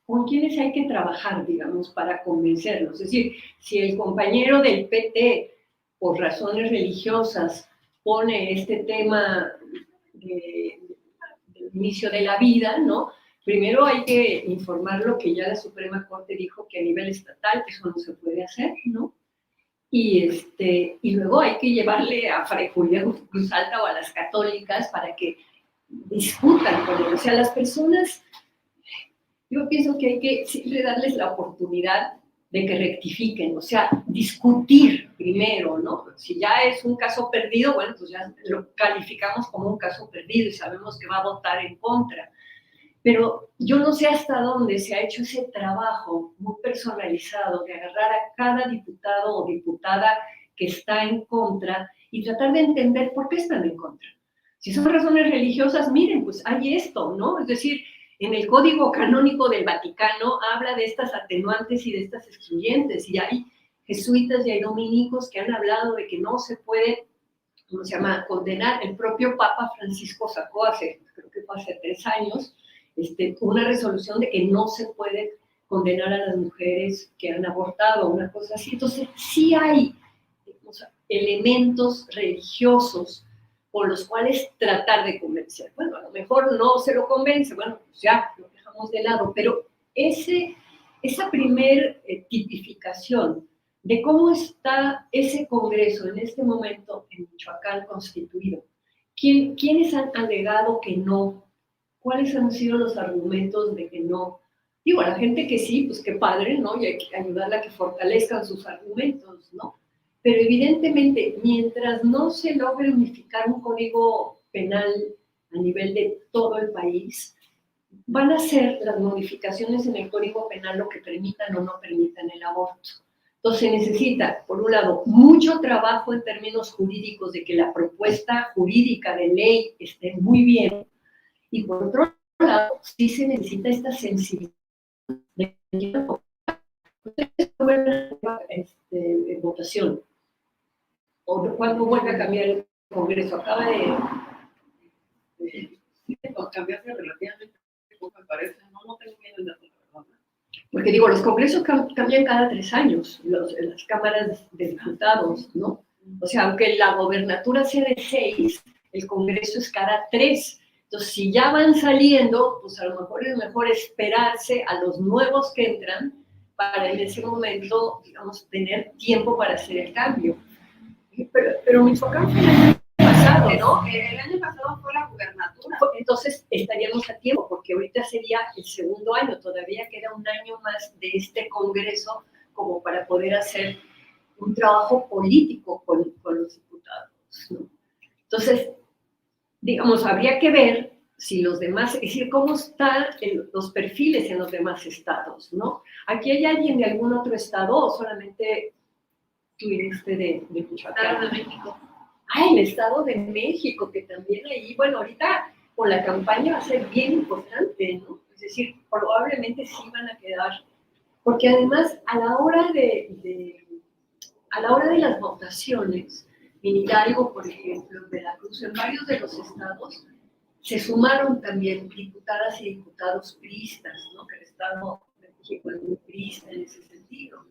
con quiénes hay que trabajar, digamos, para convencerlos. Es decir, si el compañero del PT, por razones religiosas, pone este tema del inicio de la vida, ¿no? Primero hay que informarlo que ya la Suprema Corte dijo que a nivel estatal eso no se puede hacer, ¿no? Y luego hay que llevarle a Fray Julián Cruz Alta o a las católicas para que discutan con él. O sea, las personas, yo pienso que hay que siempre darles la oportunidad de que rectifiquen, o sea, discutir primero, ¿no? Si ya es un caso perdido, bueno, pues ya lo calificamos como un caso perdido y sabemos que va a votar en contra. Pero yo no sé hasta dónde se ha hecho ese trabajo muy personalizado de agarrar a cada diputado o diputada que está en contra y tratar de entender por qué están en contra. Si son razones religiosas, miren, pues hay esto, ¿no? Es decir, en el Código Canónico del Vaticano habla de estas atenuantes y de estas excluyentes, y hay jesuitas y hay dominicos que han hablado de que no se puede, ¿cómo se llama?, condenar. El propio Papa Francisco sacó creo que fue hace 3 años, una resolución de que no se puede condenar a las mujeres que han abortado, una cosa así. Entonces, sí hay, digamos, elementos religiosos por los cuales tratar de convencer. Bueno, a lo mejor no se lo convence, bueno, pues ya lo dejamos de lado, pero esa primer tipificación de cómo está ese Congreso en este momento en Michoacán constituido, ¿quiénes han alegado que no? ¿Cuáles han sido los argumentos de que no? Digo, a la gente que sí, pues qué padre, ¿no? Y hay que ayudarla a que fortalezcan sus argumentos, ¿no? Pero evidentemente, mientras no se logre unificar un código penal a nivel de todo el país, van a ser las modificaciones en el código penal lo que permitan o no permitan el aborto. Entonces se necesita, por un lado, mucho trabajo en términos jurídicos de que la propuesta jurídica de ley esté muy bien, y por otro lado, sí se necesita esta sensibilidad de votación. O cuando vuelve a cambiar el Congreso, acaba de cambiarse relativamente poco, me parece. No tengo bien el dato, ¿verdad? Porque digo, los congresos cambian cada 3 años, las cámaras de diputados, ¿no? O sea, aunque la gobernatura sea de 6, el Congreso es cada 3. Entonces, si ya van saliendo, pues a lo mejor es mejor esperarse a los nuevos que entran para en ese momento, digamos, tener tiempo para hacer el cambio. Pero Michoacán fue el año pasado, ¿no? El año pasado fue la gubernatura. Entonces estaríamos a tiempo, porque ahorita sería el 2.º año, todavía queda un año más de este Congreso como para poder hacer un trabajo político con los diputados, ¿no? Entonces, digamos, habría que ver si los demás, es decir, cómo están los perfiles en los demás estados, ¿no? ¿Aquí hay alguien de algún otro estado o solamente tú viniste de Michoacán? Estado de México. El Estado de México, que también ahí, bueno, ahorita con la campaña va a ser bien importante, ¿no? Es decir, probablemente sí van a quedar, porque además a la hora de las votaciones, en Hidalgo, por ejemplo, en Veracruz, en varios de los estados, se sumaron también diputadas y diputados priistas, ¿no? Que el Estado de México es muy priista en ese sentido.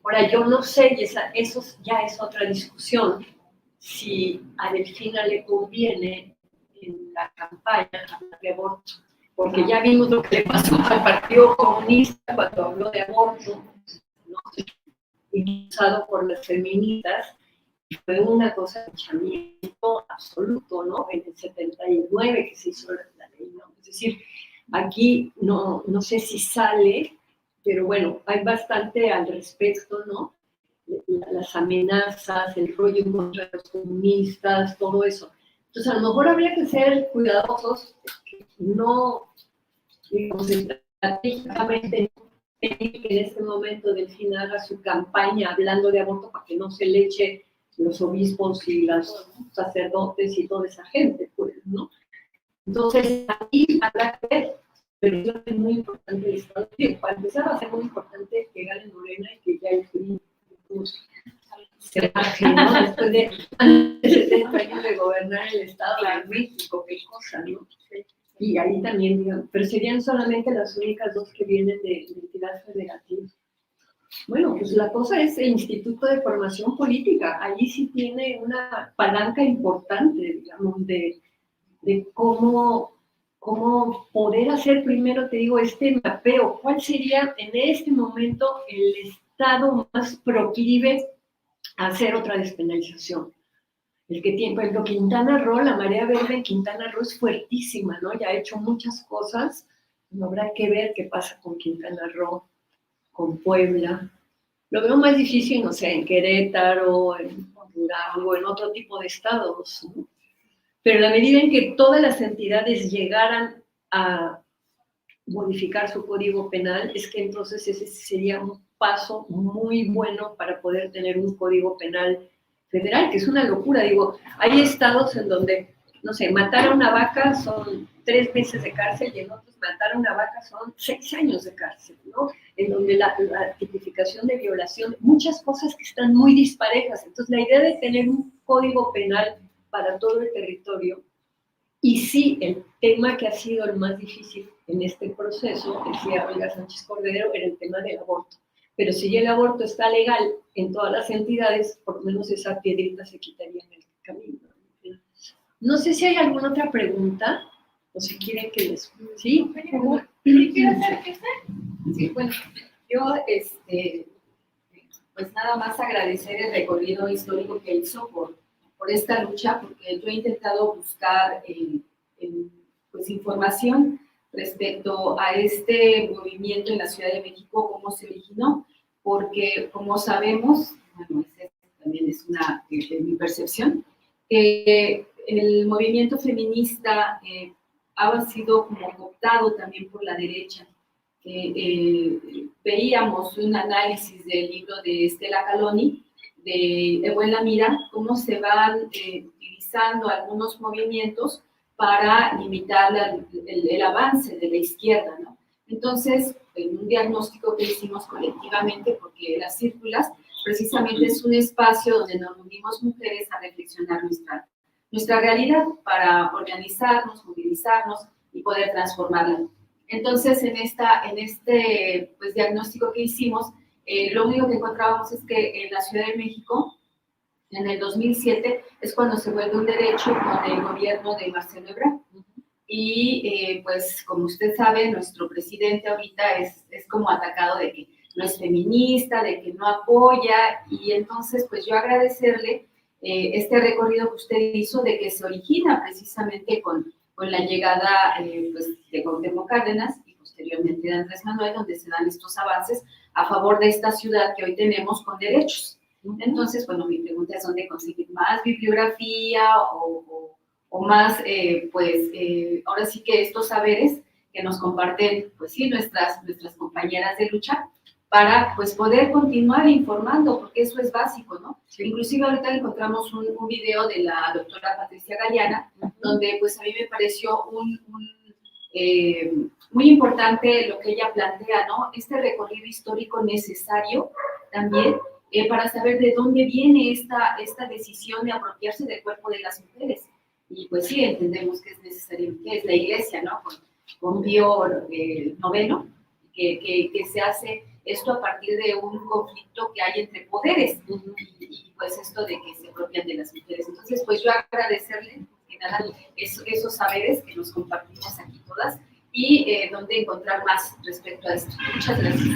Ahora, yo no sé, y eso ya es otra discusión, si a Delfina le conviene en la campaña hablar de aborto, porque ya vimos lo que le pasó al Partido Comunista cuando habló de aborto, ¿no? Impulsado por las feministas, y fue una cosa hinchamiento, aborto absoluto, ¿no? En el 79 que se hizo la ley, ¿no? Es decir, aquí no sé si sale, pero bueno, hay bastante al respecto, ¿no? Las amenazas, el rollo en contra de los comunistas, todo eso. Entonces, a lo mejor habría que ser cuidadosos, no, digamos, estratégicamente, que en este momento Delfina haga su campaña hablando de aborto para que no se le eche los obispos y los sacerdotes y toda esa gente, pues, ¿no? Entonces, ahí habrá que ver, pero es muy importante el Estado. Para empezar, va a ser muy importante que gane Morena y que ya el PRI se baje, ¿no? Después de 70 años de gobernar el Estado de México, qué cosa, ¿no? Y ahí también, digamos, pero serían solamente las únicas dos que vienen de entidad federativa. Bueno, pues la cosa es el Instituto de Formación Política. Allí sí tiene una palanca importante, digamos, de cómo poder hacer primero, te digo, este mapeo. ¿Cuál sería en este momento el estado más proclive a hacer otra despenalización? El que tiene, por ejemplo, Quintana Roo, la marea verde en Quintana Roo es fuertísima, ¿no? Ya ha hecho muchas cosas. No habrá que ver qué pasa con Quintana Roo, con Puebla. Lo veo más difícil, no sé, en Querétaro, en Durango, en otro tipo de estados, ¿no? Pero en la medida en que todas las entidades llegaran a modificar su código penal, es que entonces ese sería un paso muy bueno para poder tener un código penal federal, que es una locura. Digo, hay estados en donde, no sé, matar a una vaca son 3 meses de cárcel y en otros matar a una vaca son 6 años de cárcel, ¿no? En donde la tipificación de violación, muchas cosas que están muy disparejas. Entonces, la idea de tener un código penal para todo el territorio, y sí, el tema que ha sido el más difícil en este proceso, decía Olga Sánchez Cordero, era el tema del aborto. Pero si ya el aborto está legal en todas las entidades, por lo menos esa piedrita se quitaría en el camino. No sé si hay alguna otra pregunta, o si quieren que les... ¿Sí? ¿Quieres hacer qué sé? Sí, bueno, yo, pues nada más agradecer el recorrido histórico que hizo por esta lucha, porque yo he intentado buscar pues, información respecto a este movimiento en la Ciudad de México, cómo se originó, porque como sabemos, bueno, también es mi percepción, que el movimiento feminista ha sido como cooptado también por la derecha. Veíamos un análisis del libro de Estela Caloni, de Buena Mira, cómo se van utilizando algunos movimientos para limitar el avance de la izquierda, ¿no? Entonces, en un diagnóstico que hicimos colectivamente, porque las círculas precisamente es un espacio donde nos reunimos mujeres a reflexionar nuestra realidad para organizarnos, movilizarnos y poder transformarla. Entonces, en este pues, diagnóstico que hicimos, lo único que encontrábamos es que en la Ciudad de México, en el 2007, es cuando se vuelve un derecho con el gobierno de Marcelo Ebrard. Y pues como usted sabe, nuestro presidente ahorita es como atacado de que no es feminista, de que no apoya, y entonces pues yo agradecerle este recorrido que usted hizo de que se origina precisamente con la llegada pues, de Cuauhtémoc Cárdenas y posteriormente de Andrés Manuel, donde se dan estos avances a favor de esta ciudad que hoy tenemos con derechos. Entonces, bueno, mi pregunta es dónde conseguir más bibliografía o más, ahora sí que estos saberes que nos comparten, pues sí, nuestras compañeras de lucha, para, pues, poder continuar informando, porque eso es básico, ¿no? Sí. Inclusive ahorita encontramos un video de la doctora Patricia Galeana, donde, pues, a mí me pareció muy importante lo que ella plantea, ¿no? Este recorrido histórico necesario también para saber de dónde viene esta decisión de apropiarse del cuerpo de las mujeres. Y pues sí, entendemos que es necesario, que es la Iglesia, ¿no? Con Pío IX, que se hace esto a partir de un conflicto que hay entre poderes, y pues esto de que se apropian de las mujeres. Entonces, pues yo agradecerle, que nada, esos saberes que nos compartimos aquí todas, y dónde encontrar más respecto a esto. Muchas gracias.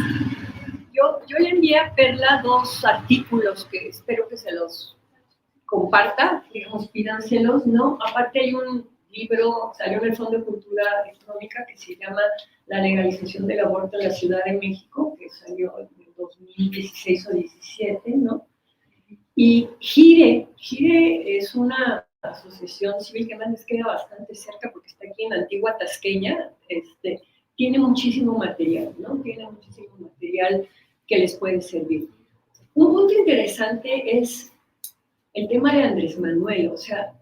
Yo le envié a Perla 2 artículos que espero que se los comparta, digamos, pídanselos, ¿no? Aparte hay un libro, salió en el Fondo de Cultura Electrónica, que se llama La legalización del aborto en la Ciudad de México, que salió en 2016 o 17, ¿no? Y GIRE es una asociación civil que además queda bastante cerca porque está aquí en Antigua Tasqueña, tiene muchísimo material, ¿no? Tiene muchísimo material que les puede servir. Un punto interesante es el tema de Andrés Manuel, o sea,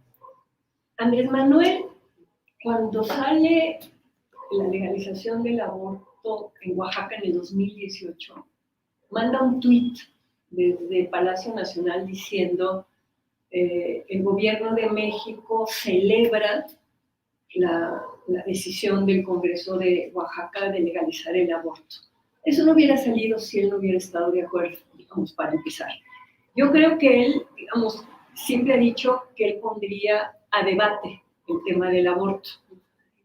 Andrés Manuel, cuando sale la legalización del aborto en Oaxaca en el 2018, manda un tuit desde Palacio Nacional diciendo el gobierno de México celebra la decisión del Congreso de Oaxaca de legalizar el aborto. Eso no hubiera salido si él no hubiera estado de acuerdo, digamos, para empezar. Yo creo que él, digamos, siempre ha dicho que él pondría a debate el tema del aborto,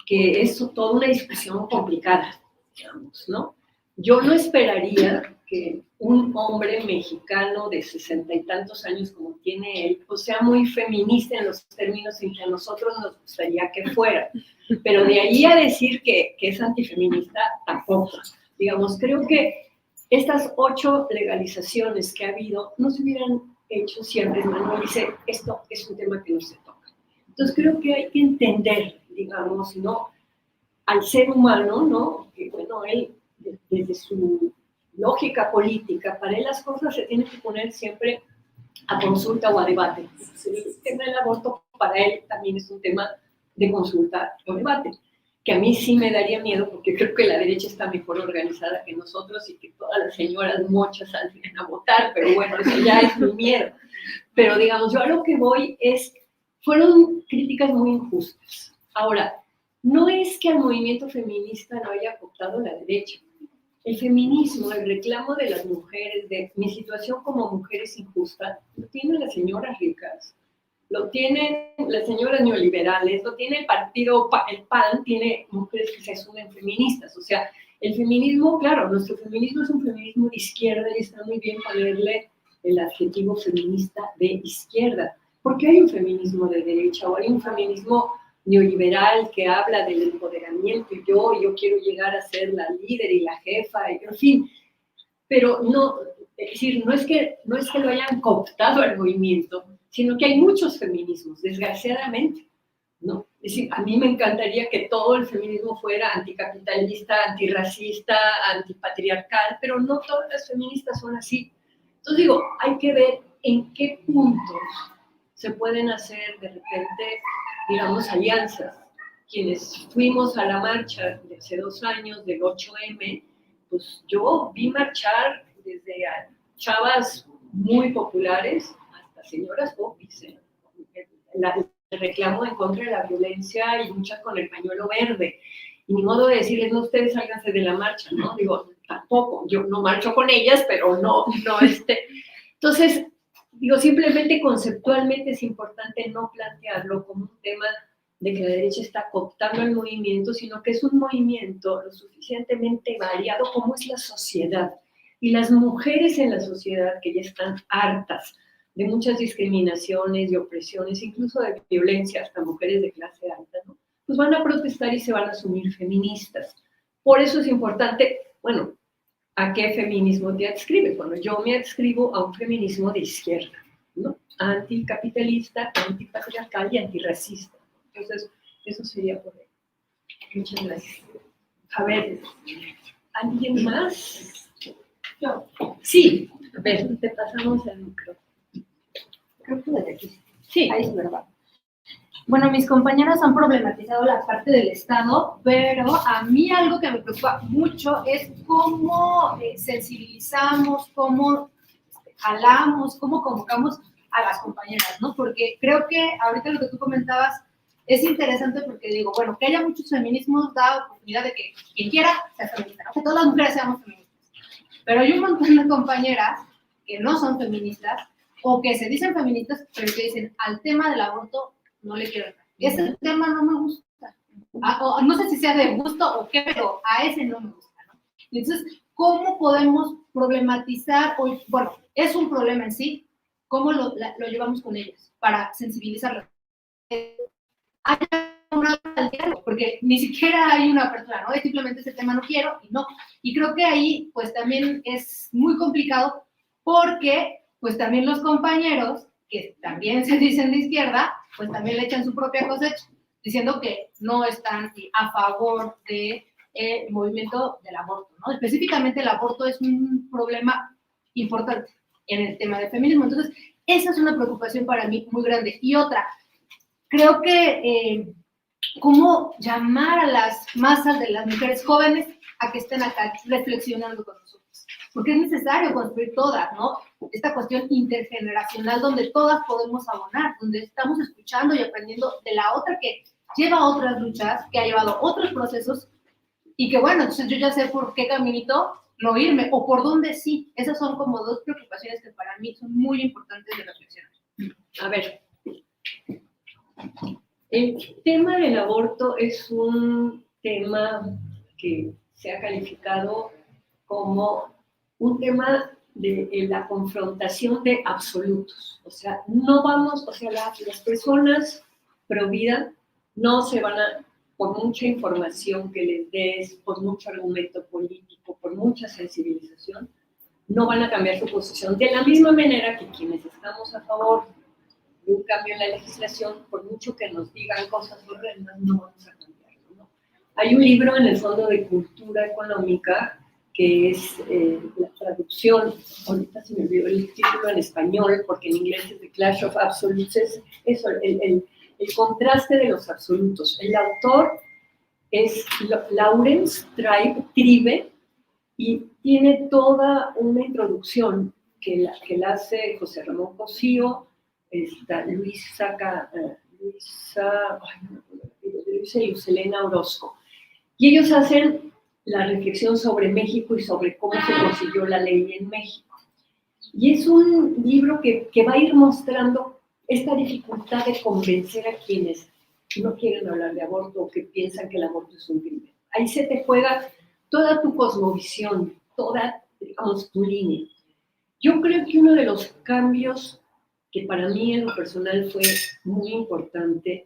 que es toda una discusión complicada, digamos, ¿no? Yo no esperaría que un hombre mexicano de 60 y tantos años como tiene él, pues sea muy feminista en los términos en que a nosotros nos gustaría que fuera. Pero de ahí a decir que es antifeminista, tampoco. Digamos, creo que estas 8 legalizaciones que ha habido no se hubieran hecho si Andrés Manuel dice, esto es un tema que no se toca. Entonces creo que hay que entender, digamos, ¿no? Al ser humano, ¿no? Que bueno, él, desde su lógica política, para él las cosas se tienen que poner siempre a consulta o a debate. El tema del aborto para él también es un tema de consulta o debate, que a mí sí me daría miedo porque creo que la derecha está mejor organizada que nosotros y que todas las señoras mochas salen a votar, pero bueno, eso ya es mi miedo. Pero digamos, yo a lo que voy es, fueron críticas muy injustas. Ahora, no es que al movimiento feminista lo haya cooptado la derecha. El feminismo, el reclamo de las mujeres, de mi situación como mujer es injusta, lo tienen las señoras ricas, lo tienen las señoras neoliberales, lo tiene el partido, el PAN, tiene mujeres que se asumen feministas. O sea, el feminismo, claro, nuestro feminismo es un feminismo de izquierda y está muy bien ponerle el adjetivo feminista de izquierda, porque hay un feminismo de derecha o hay un feminismo neoliberal que habla del empoderamiento y yo quiero llegar a ser la líder y la jefa, y, en fin, pero no, es decir, no es que lo hayan cooptado al movimiento, sino que hay muchos feminismos, desgraciadamente, ¿no? Es decir, a mí me encantaría que todo el feminismo fuera anticapitalista, antirracista, antipatriarcal, pero no todas las feministas son así. Entonces digo, hay que ver en qué puntos se pueden hacer de repente, digamos, alianzas. Quienes fuimos a la marcha de hace 2 años, del 8M, pues yo vi marchar desde chavas muy populares hasta señoras popis. El reclamo en contra de la violencia y lucha con el pañuelo verde. Y ni modo de decirles, no, ustedes sálganse de la marcha, ¿no? Digo, tampoco, yo no marcho con ellas, pero no. Entonces, digo, simplemente conceptualmente es importante no plantearlo como un tema de que la derecha está cooptando el movimiento, sino que es un movimiento lo suficientemente variado como es la sociedad. Y las mujeres en la sociedad que ya están hartas de muchas discriminaciones y opresiones, incluso de violencia, hasta mujeres de clase alta, ¿no? Pues van a protestar y se van a asumir feministas. Por eso es importante, bueno, ¿a qué feminismo te adscribes? Bueno, yo me adscribo a un feminismo de izquierda, ¿no? Anticapitalista, antipatriarcal y antirracista. Entonces, eso sería por ahí. Muchas gracias. A ver, ¿alguien más? Yo. Sí, a ver, te pasamos el micrófono. Creo que desde aquí. Sí, ahí es verdad. Bueno, mis compañeras han problematizado la parte del Estado, pero a mí algo que me preocupa mucho es cómo sensibilizamos, cómo jalamos, cómo convocamos a las compañeras, ¿no? Porque creo que ahorita lo que tú comentabas es interesante porque digo, bueno, que haya muchos feminismos da oportunidad de que quien quiera sea feminista, ¿no? Que todas las mujeres seamos feministas. Pero hay un montón de compañeras que no son feministas o que se dicen feministas, pero que dicen al tema del aborto no le quiero entrar. Ese tema no me gusta. O no sé si sea de gusto o qué, pero a ese no me gusta, ¿no? Entonces, ¿cómo podemos problematizar? Bueno, es un problema en sí, ¿cómo lo llevamos con ellas para sensibilizarlas? Hay una al diálogo, porque ni siquiera hay una apertura, ¿no? Es simplemente ese tema no quiero y no. Y creo que ahí, pues también es muy complicado porque, pues también los compañeros, que también se dicen de izquierda, pues también le echan su propia cosecha, diciendo que no están a favor del movimiento del aborto, ¿no? Específicamente el aborto es un problema importante en el tema del feminismo. Entonces, esa es una preocupación para mí muy grande. Y otra, creo que cómo llamar a las masas de las mujeres jóvenes a que estén acá reflexionando con nosotros. Porque es necesario construir todas, ¿no? Esta cuestión intergeneracional donde todas podemos abonar, donde estamos escuchando y aprendiendo de la otra que lleva otras luchas, que ha llevado otros procesos y que, bueno, entonces yo ya sé por qué caminito no irme o por dónde sí. Esas son como dos preocupaciones que para mí son muy importantes de reflexionar. A ver, el tema del aborto es un tema que se ha calificado como un tema de la confrontación de absolutos. O sea, no vamos, o sea, las personas pro vida no se van a, por mucha información que les des, por mucho argumento político, por mucha sensibilización, no van a cambiar su posición. De la misma manera que quienes estamos a favor de un cambio en la legislación, por mucho que nos digan cosas horrendas, no vamos a cambiarlo, ¿no? Hay un libro en el Fondo de Cultura Económica que es la traducción, ahorita se me olvidó el título en español, porque en inglés es The Clash of Absolutes, es eso, el contraste de los absolutos. El autor es Lawrence Tribe y tiene toda una introducción que la hace José Ramón Cosío, está Luisa y Lucelena Orozco. Y ellos hacen la reflexión sobre México y sobre cómo se consiguió la ley en México. Y es un libro que va a ir mostrando esta dificultad de convencer a quienes no quieren hablar de aborto o que piensan que el aborto es un crimen. Ahí se te juega toda tu cosmovisión, toda, digamos, tu línea. Yo creo que uno de los cambios que para mí en lo personal fue muy importante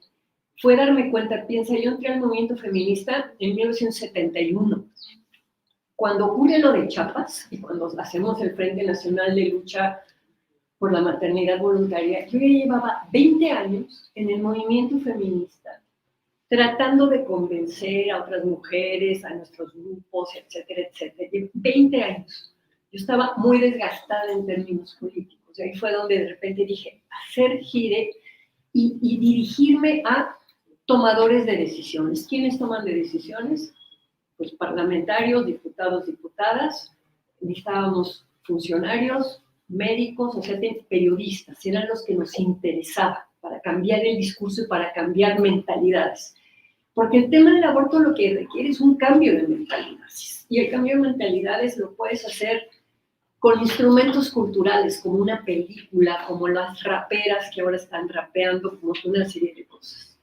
fue darme cuenta, piensa, yo entré al movimiento feminista en 1971. Cuando ocurre lo de Chiapas y cuando hacemos el Frente Nacional de Lucha por la Maternidad Voluntaria, yo ya llevaba 20 años en el movimiento feminista, tratando de convencer a otras mujeres, a nuestros grupos, etcétera, etcétera. 20 años. Yo estaba muy desgastada en términos políticos. Y ahí fue donde de repente dije, hacer gire y dirigirme a tomadores de decisiones. ¿Quiénes toman de decisiones? Pues parlamentarios, diputados, diputadas, necesitábamos funcionarios, médicos, o sea, periodistas, eran los que nos interesaba para cambiar el discurso y para cambiar mentalidades. Porque el tema del aborto lo que requiere es un cambio de mentalidades. Y el cambio de mentalidades lo puedes hacer con instrumentos culturales, como una película, como las raperas que ahora están rapeando, como una serie de cosas.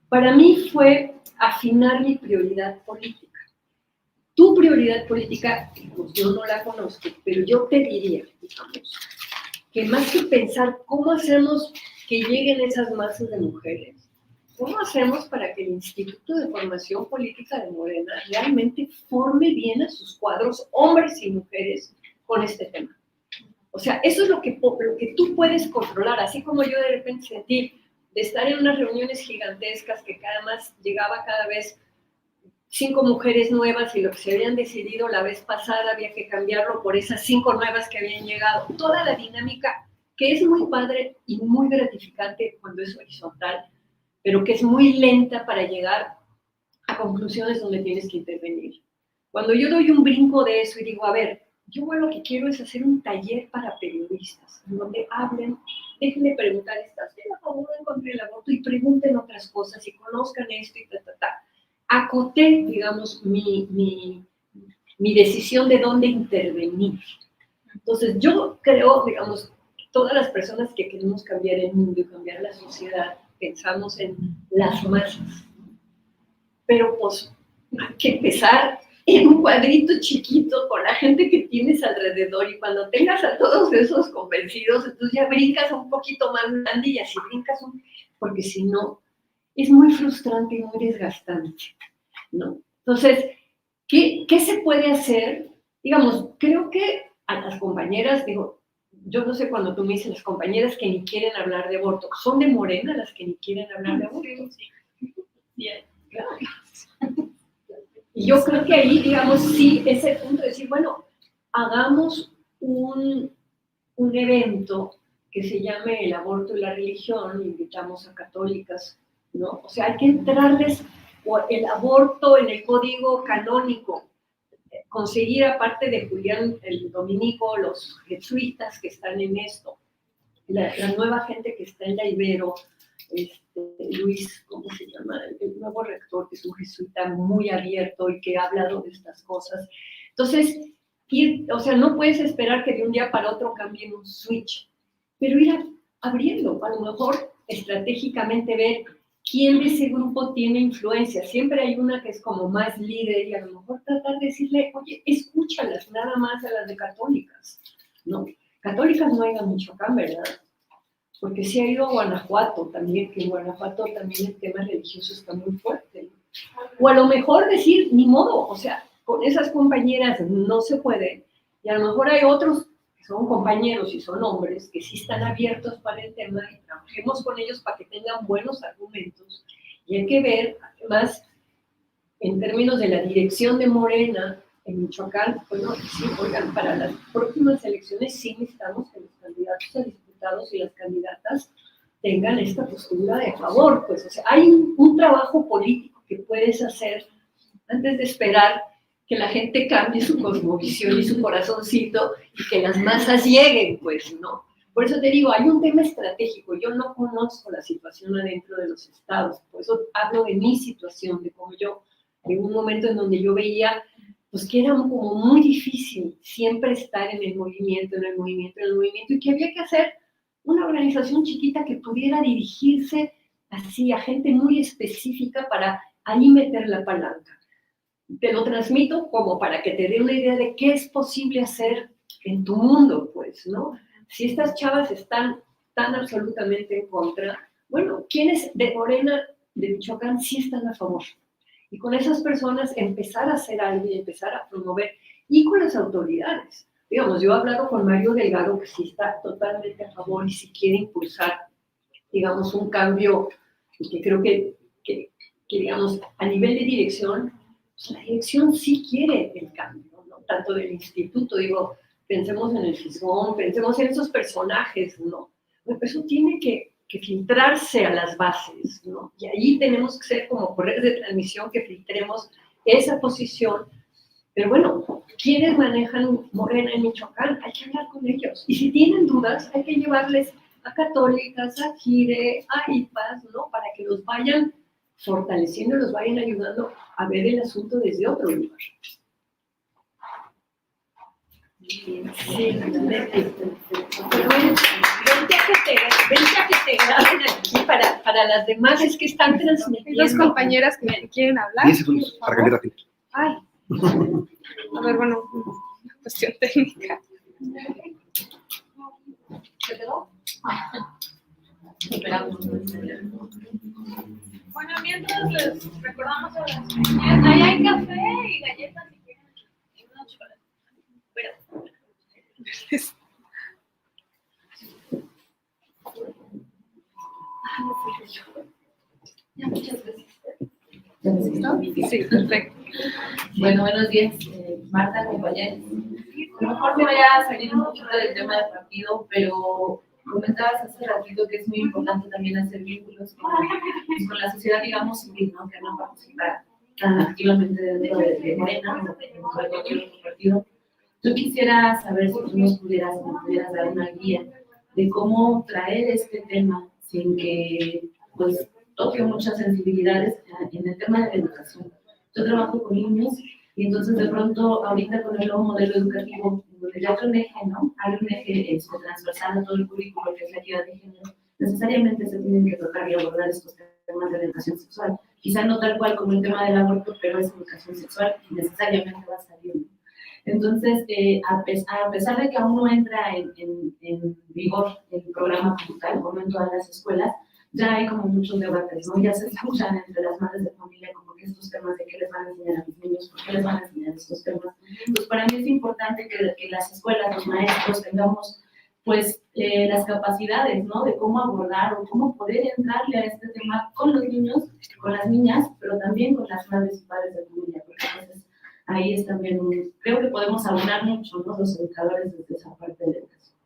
Para mí fue afinar mi prioridad política. Tu prioridad política, pues yo no la conozco, pero yo te diría, digamos, que más que pensar cómo hacemos que lleguen esas masas de mujeres, ¿cómo hacemos para que el Instituto de Formación Política de Morena realmente forme bien a sus cuadros, hombres y mujeres, con este tema? O sea, eso es lo que tú puedes controlar, así como yo de repente sentí de estar en unas reuniones gigantescas que llegaba cada vez 5 mujeres nuevas y lo que se habían decidido la vez pasada había que cambiarlo por esas 5 nuevas que habían llegado. Toda la dinámica que es muy padre y muy gratificante cuando es horizontal, pero que es muy lenta para llegar a conclusiones donde tienes que intervenir. Cuando yo doy un brinco de eso y digo, a ver, yo lo que quiero es hacer un taller para periodistas, en donde hablen, déjenme preguntar, ¿estás a favor o en contra del aborto? Y pregunten otras cosas y conozcan esto y Acoté, digamos, mi decisión de dónde intervenir. Entonces, yo creo, digamos, todas las personas que queremos cambiar el mundo y cambiar la sociedad, pensamos en las masas. Pero, pues, hay que empezar en un cuadrito chiquito con la gente que tienes alrededor, y cuando tengas a todos esos convencidos, entonces ya brincas un poquito más grande y así brincas, porque si no, es muy frustrante y muy desgastante, ¿no? Entonces, ¿qué se puede hacer? Digamos, creo que a las compañeras, digo, yo no sé cuando tú me dices las compañeras que ni quieren hablar de aborto, ¿son de Morena las que ni quieren hablar de aborto? Sí. Bien. Claro. Y yo creo que ahí, digamos, sí, es el punto de decir, bueno, hagamos un evento que se llame el aborto y la religión, invitamos a católicas, ¿no? O sea, hay que entrarles el aborto en el código canónico, conseguir aparte de Julián el Dominico, los jesuitas que están en esto, la nueva gente que está en la Ibero, Luis, ¿cómo se llama? El nuevo rector, que es un jesuita muy abierto y que ha hablado de estas cosas. Entonces, o sea, no puedes esperar que de un día para otro cambien un switch, pero ir abriendo, a lo mejor estratégicamente ver quién de ese grupo tiene influencia. Siempre hay una que es como más líder y a lo mejor tratar de decirle, oye, escúchalas nada más a las de católicas, ¿no? Católicas no hay en Michoacán, ¿verdad? Porque sí ha ido a Guanajuato también, que en Guanajuato también el tema religioso está muy fuerte. O a lo mejor decir, ni modo, o sea, con esas compañeras no se puede, y a lo mejor hay otros que son compañeros y son hombres que sí están abiertos para el tema y trabajemos con ellos para que tengan buenos argumentos. Y hay que ver, además, en términos de la dirección de Morena en Michoacán, bueno, sí, oigan, para las próximas elecciones sí necesitamos que los candidatos a diputados y las candidatas tengan esta postura de favor, pues, o sea, hay un trabajo político que puedes hacer antes de esperar que la gente cambie su cosmovisión y su corazoncito y que las masas lleguen, pues, ¿no? Por eso te digo, hay un tema estratégico. Yo no conozco la situación adentro de los estados, por eso hablo de mi situación, de cómo yo, en un momento en donde yo veía, pues, que era como muy difícil siempre estar en el movimiento, y que había que hacer una organización chiquita que pudiera dirigirse así a gente muy específica para ahí meter la palanca. Te lo transmito como para que te dé una idea de qué es posible hacer en tu mundo, pues, ¿no? Si estas chavas están tan absolutamente en contra, bueno, ¿quiénes de Morena, de Michoacán, sí están a favor? Y con esas personas empezar a hacer algo y empezar a promover, y con las autoridades. Digamos, yo he hablado con Mario Delgado, que sí está totalmente a favor y si quiere impulsar, digamos, un cambio, y que creo que digamos, a nivel de dirección, pues la dirección sí quiere el cambio, ¿no? Tanto del instituto, digo, pensemos en el Fisgón, pensemos en esos personajes, ¿no? Pero eso tiene que filtrarse a las bases, ¿no? Y ahí tenemos que ser como correos de transmisión que filtremos esa posición. Pero bueno, ¿quiénes manejan Morena en Michoacán? Hay que hablar con ellos. Y si tienen dudas, hay que llevarles a católicas, a GIRE, a IPAS, ¿no? Para que los vayan fortaleciendo, los vayan ayudando a ver el asunto desde otro lugar. Sí, pero vente a que te graben aquí para las demás, es que están transmitiendo. Hay dos compañeras que me quieren hablar. 10 segundos para cambiar la gente. Ay. A ver, bueno, cuestión técnica. ¿Se quedó? Bueno, mientras les recordamos a las compañeras, ahí hay café y galletas si quieren, y unos chocolates. Pero, Ya, muchas gracias. Sí, perfecto. Bueno, buenos días, Marta, compañeros. A lo mejor me voy a salir un poquito del tema del partido, pero comentabas hace ratito que es muy importante también hacer vínculos con la sociedad, digamos, civil, ¿no? Que no participa tan activamente dentro de Morena o de cualquier otro partido. Yo quisiera saber si tú me pudieras dar una guía de cómo traer este tema sin que, pues, toque muchas sensibilidades en el tema de la educación. Yo trabajo con niños y entonces de pronto ahorita con el nuevo modelo educativo, donde ya hay un eje, ¿no? Hay un eje transversal a todo el currículo que es la equidad de género, necesariamente se tienen que tocar y abordar estos temas de orientación sexual. quizá no tal cual como el tema del aborto, pero es educación sexual y necesariamente va a salir, ¿no? Entonces, a pesar de que aún no entra en vigor el programa como tal, como en todas las escuelas, ya hay como muchos debates, ¿no? Ya se escuchan entre las madres de familia como que estos temas de qué les van a enseñar a los niños, por qué les van a enseñar estos temas. Pues para mí es importante que las escuelas, los maestros, tengamos pues las capacidades, ¿no? De cómo abordar o cómo poder entrarle a este tema con los niños, con las niñas, pero también con las madres y padres de familia, porque a veces ahí es también creo que podemos abonar mucho, ¿no? Los educadores desde esa parte de la educación.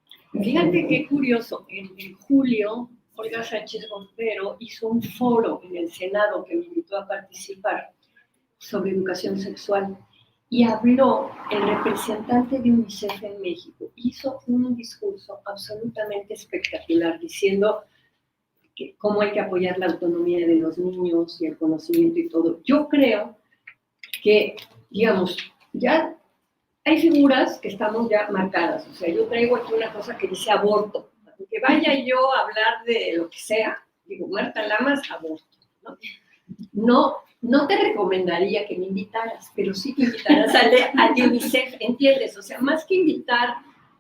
Fíjate qué curioso, en julio Olga Sánchez Gompero hizo un foro en el Senado que me invitó a participar sobre educación sexual y habló el representante de UNICEF en México. Hizo un discurso absolutamente espectacular diciendo cómo hay que apoyar la autonomía de los niños y el conocimiento y todo. Yo creo que, digamos, ya hay figuras que estamos ya marcadas. O sea, yo traigo aquí una cosa que dice aborto. Que vaya yo a hablar de lo que sea, digo, Marta Lamas, aborto, ¿no? No te recomendaría que me invitaras, pero sí que invitaras a UNICEF, ¿entiendes? O sea, más que invitar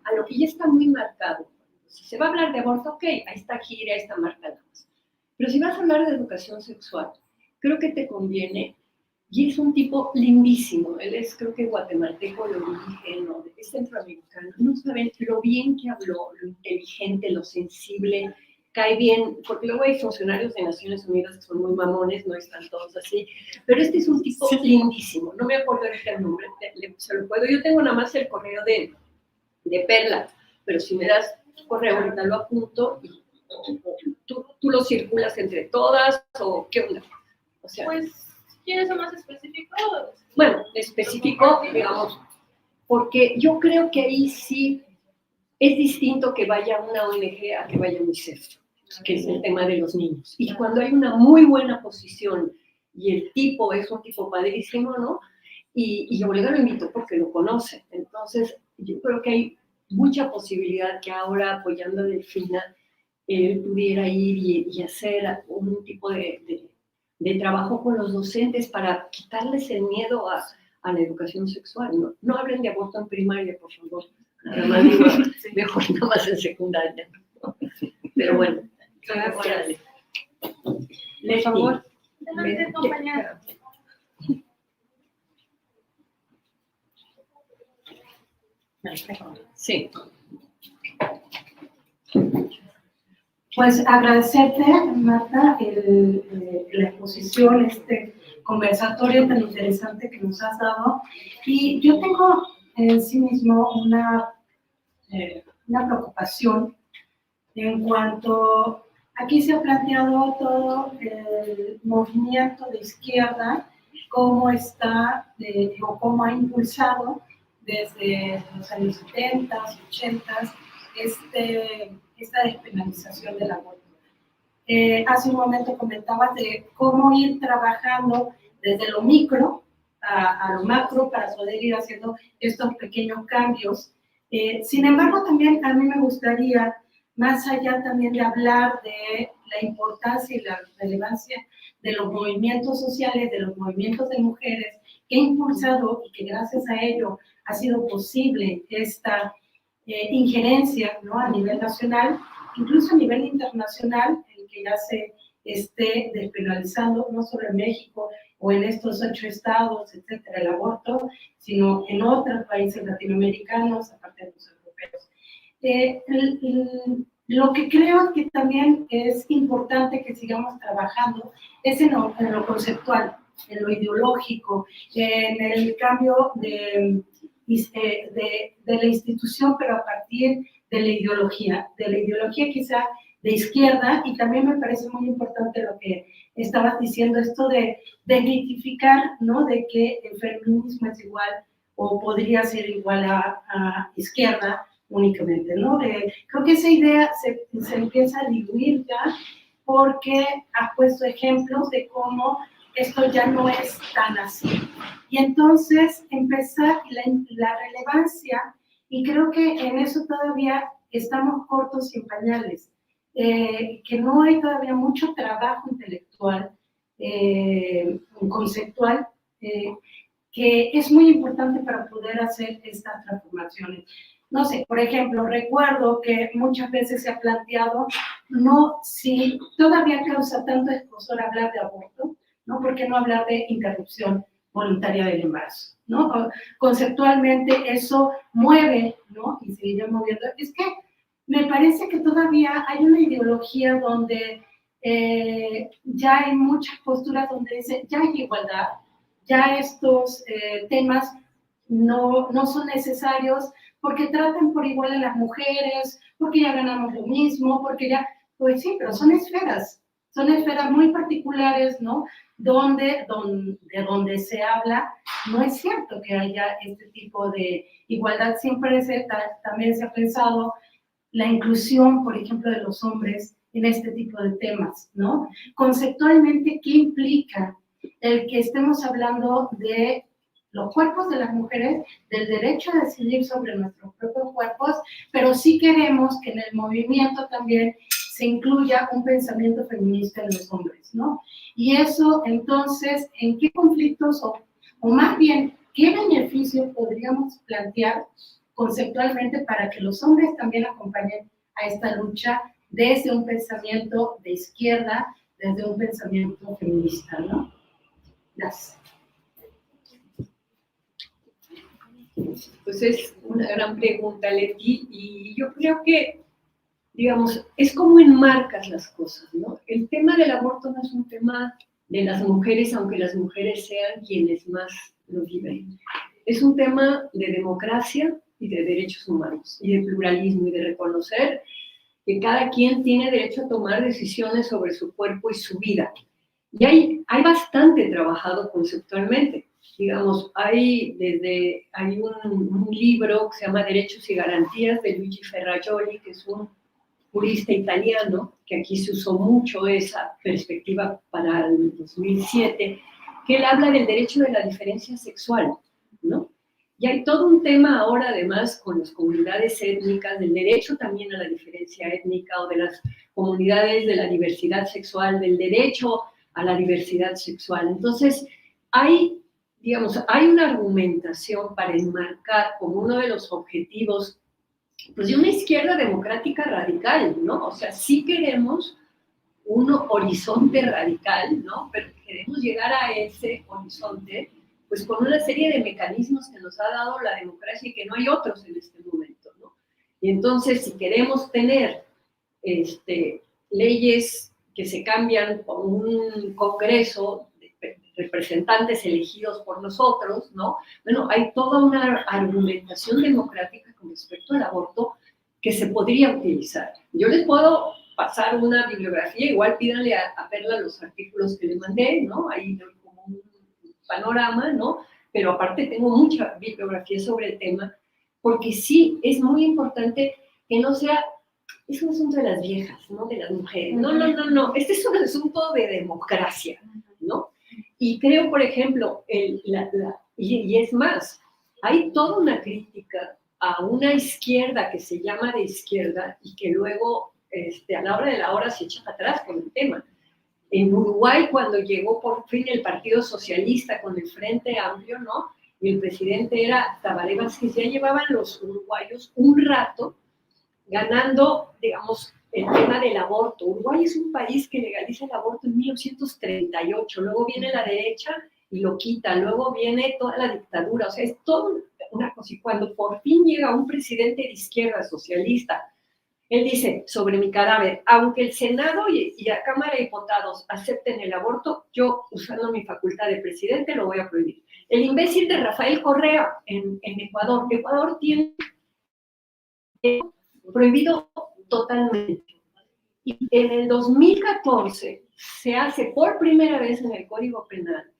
a lo que ya está muy marcado. Si se va a hablar de aborto, ok, ahí está Gira, ahí está Marta Lamas. Pero si vas a hablar de educación sexual, creo que te conviene, y es un tipo lindísimo, él es creo que guatemalteco de origen, ¿no? Es centroamericano, no saben lo bien que habló, lo inteligente, lo sensible, cae bien, porque luego hay funcionarios de Naciones Unidas que son muy mamones, no están todos así, pero este es un tipo lindísimo, no me acuerdo ahorita el nombre, se lo puedo, yo tengo nada más el correo de Perla, pero si me das tu correo ahorita lo apunto y tú lo circulas entre todas, o qué onda, o sea... Pues, ¿quieres algo más específico? Bueno, específico, digamos, porque yo creo que ahí sí es distinto que vaya una ONG a que vaya UNICEF, que es el tema de los niños. Y cuando hay una muy buena posición y el tipo es un tipo padrísimo, ¿no? Y Olga lo invitó porque lo conoce. Entonces, yo creo que hay mucha posibilidad que ahora, apoyando a Delfina, él pudiera ir y hacer un tipo de trabajo con los docentes para quitarles el miedo a la educación sexual. No hablen de aborto en primaria, por favor. Nada más digo, mejor nada más en secundaria. Pero bueno, gracias. Por favor. Adelante, compañera. Sí. Pues agradecerte, Marta, la exposición, este conversatorio tan interesante que nos has dado. Y yo tengo en sí mismo una preocupación en cuanto, aquí se ha planteado todo el movimiento de izquierda, cómo está, cómo ha impulsado desde los años 70, 80, esta despenalización del aborto. Hace un momento comentabas de cómo ir trabajando desde lo micro a lo macro para poder ir haciendo estos pequeños cambios. Sin embargo, también a mí me gustaría, más allá también de hablar de la importancia y la relevancia de los movimientos sociales, de los movimientos de mujeres, que ha impulsado y que gracias a ello ha sido posible esta injerencia, ¿no? A nivel nacional, incluso a nivel internacional, en que ya se esté despenalizando, no solo en México o en estos 8 estados, etcétera, el aborto, sino en otros países latinoamericanos, aparte de los europeos. Lo que creo que también es importante que sigamos trabajando es en lo conceptual, en lo ideológico, en el cambio de la institución, pero a partir de la ideología quizá de izquierda, y también me parece muy importante lo que estabas diciendo, esto de desmitificar, ¿no? De que el feminismo es igual o podría ser igual a izquierda únicamente, ¿no? Creo que esa idea se empieza a diluir ya, porque has puesto ejemplos de cómo esto ya no es tan así. Y entonces empezar la relevancia, y creo que en eso todavía estamos cortos y en pañales, que no hay todavía mucho trabajo intelectual conceptual que es muy importante para poder hacer estas transformaciones. No sé, por ejemplo, recuerdo que muchas veces se ha planteado, no, si todavía causa tanto escozor hablar de aborto, ¿no? ¿Por qué no hablar de interrupción voluntaria del embarazo? ¿No? Conceptualmente eso mueve, ¿no? Y seguirá moviendo. Es que me parece que todavía hay una ideología donde ya hay muchas posturas donde dicen, ya hay igualdad, ya estos temas no son necesarios porque tratan por igual a las mujeres, porque ya ganamos lo mismo, porque ya, pues sí, pero son esferas muy particulares, ¿no? De donde se habla, no es cierto que haya este tipo de igualdad, siempre también se ha pensado la inclusión, por ejemplo, de los hombres en este tipo de temas, ¿no? Conceptualmente, ¿qué implica el que estemos hablando de los cuerpos de las mujeres, del derecho a decidir sobre nuestros propios cuerpos, pero sí queremos que en el movimiento también se incluya un pensamiento feminista en los hombres, ¿no? Y eso, entonces, ¿en qué conflictos o más bien, qué beneficios podríamos plantear conceptualmente para que los hombres también acompañen a esta lucha desde un pensamiento de izquierda, desde un pensamiento feminista, ¿no? Gracias. Pues es una gran pregunta, Leti, y yo creo que, digamos, es como enmarcas las cosas, ¿no? El tema del aborto no es un tema de las mujeres, aunque las mujeres sean quienes más lo viven. Es un tema de democracia y de derechos humanos, y de pluralismo, y de reconocer que cada quien tiene derecho a tomar decisiones sobre su cuerpo y su vida. Y hay bastante trabajado conceptualmente. Digamos, hay un libro que se llama Derechos y Garantías de Luigi Ferrajoli, que es un jurista italiano, que aquí se usó mucho esa perspectiva para el 2007, que él habla del derecho de la diferencia sexual, ¿no? Y hay todo un tema ahora, además, con las comunidades étnicas, del derecho también a la diferencia étnica, o de las comunidades de la diversidad sexual, del derecho a la diversidad sexual. Entonces, hay una argumentación para enmarcar como uno de los objetivos, pues, de una izquierda democrática radical, ¿no? O sea, sí queremos un horizonte radical, ¿no? Pero queremos llegar a ese horizonte, pues, con una serie de mecanismos que nos ha dado la democracia y que no hay otros en este momento, ¿no? Y entonces, si queremos tener leyes que se cambian por un congreso de representantes elegidos por nosotros, ¿no? Bueno, hay toda una argumentación democrática con respecto al aborto que se podría utilizar. Yo les puedo pasar una bibliografía, igual pídanle a Perla los artículos que le mandé, ¿no? Ahí doy como un panorama, ¿no? Pero aparte tengo mucha bibliografía sobre el tema, porque sí, es muy importante que no sea, es un asunto de las viejas, ¿no? De las mujeres. No. Este es un asunto de democracia, ¿no? Y creo, por ejemplo, y es más, hay toda una crítica a una izquierda que se llama de izquierda y que luego, a la hora de la hora, se echa para atrás con el tema. En Uruguay, cuando llegó por fin el Partido Socialista con el Frente Amplio, ¿no? Y el presidente era Tabaré Vázquez, ya llevaban los uruguayos un rato ganando, digamos, el tema del aborto. Uruguay es un país que legaliza el aborto en 1938, luego viene la derecha y lo quita, luego viene toda la dictadura, o sea, es toda una cosa. Y cuando por fin llega un presidente de izquierda socialista, él dice, sobre mi cadáver, aunque el Senado y la Cámara de Diputados acepten el aborto, yo, usando mi facultad de presidente, lo voy a prohibir. El imbécil de Rafael Correa en Ecuador. Ecuador tiene prohibido totalmente. Y en el 2014 se hace por primera vez en el Código Penal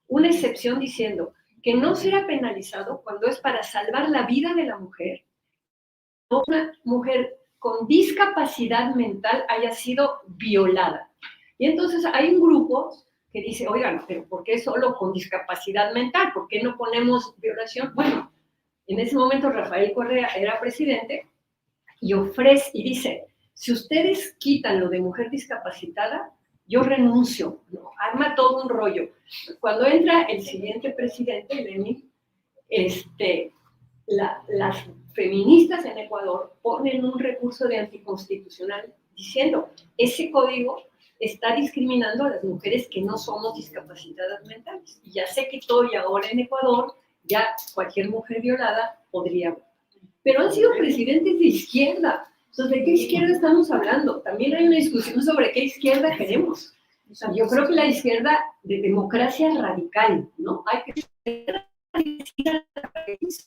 una excepción diciendo que no será penalizado cuando es para salvar la vida de la mujer, o una mujer con discapacidad mental haya sido violada. Y entonces hay un grupo que dice, oigan, pero ¿por qué solo con discapacidad mental? ¿Por qué no ponemos violación? Bueno, en ese momento Rafael Correa era presidente y dice, si ustedes quitan lo de mujer discapacitada, yo renuncio, ¿no? Arma todo un rollo. Cuando entra el siguiente presidente, Lenin, las feministas en Ecuador ponen un recurso de anticonstitucional diciendo, ese código está discriminando a las mujeres que no somos discapacitadas mentales. Y ya se quitó y ahora en Ecuador ya cualquier mujer violada podría votar. Pero han sido presidentes de izquierda. Entonces, ¿de qué izquierda estamos hablando? También hay una discusión sobre qué izquierda queremos. O sea, yo creo que la izquierda de democracia radical, ¿no? Hay que ser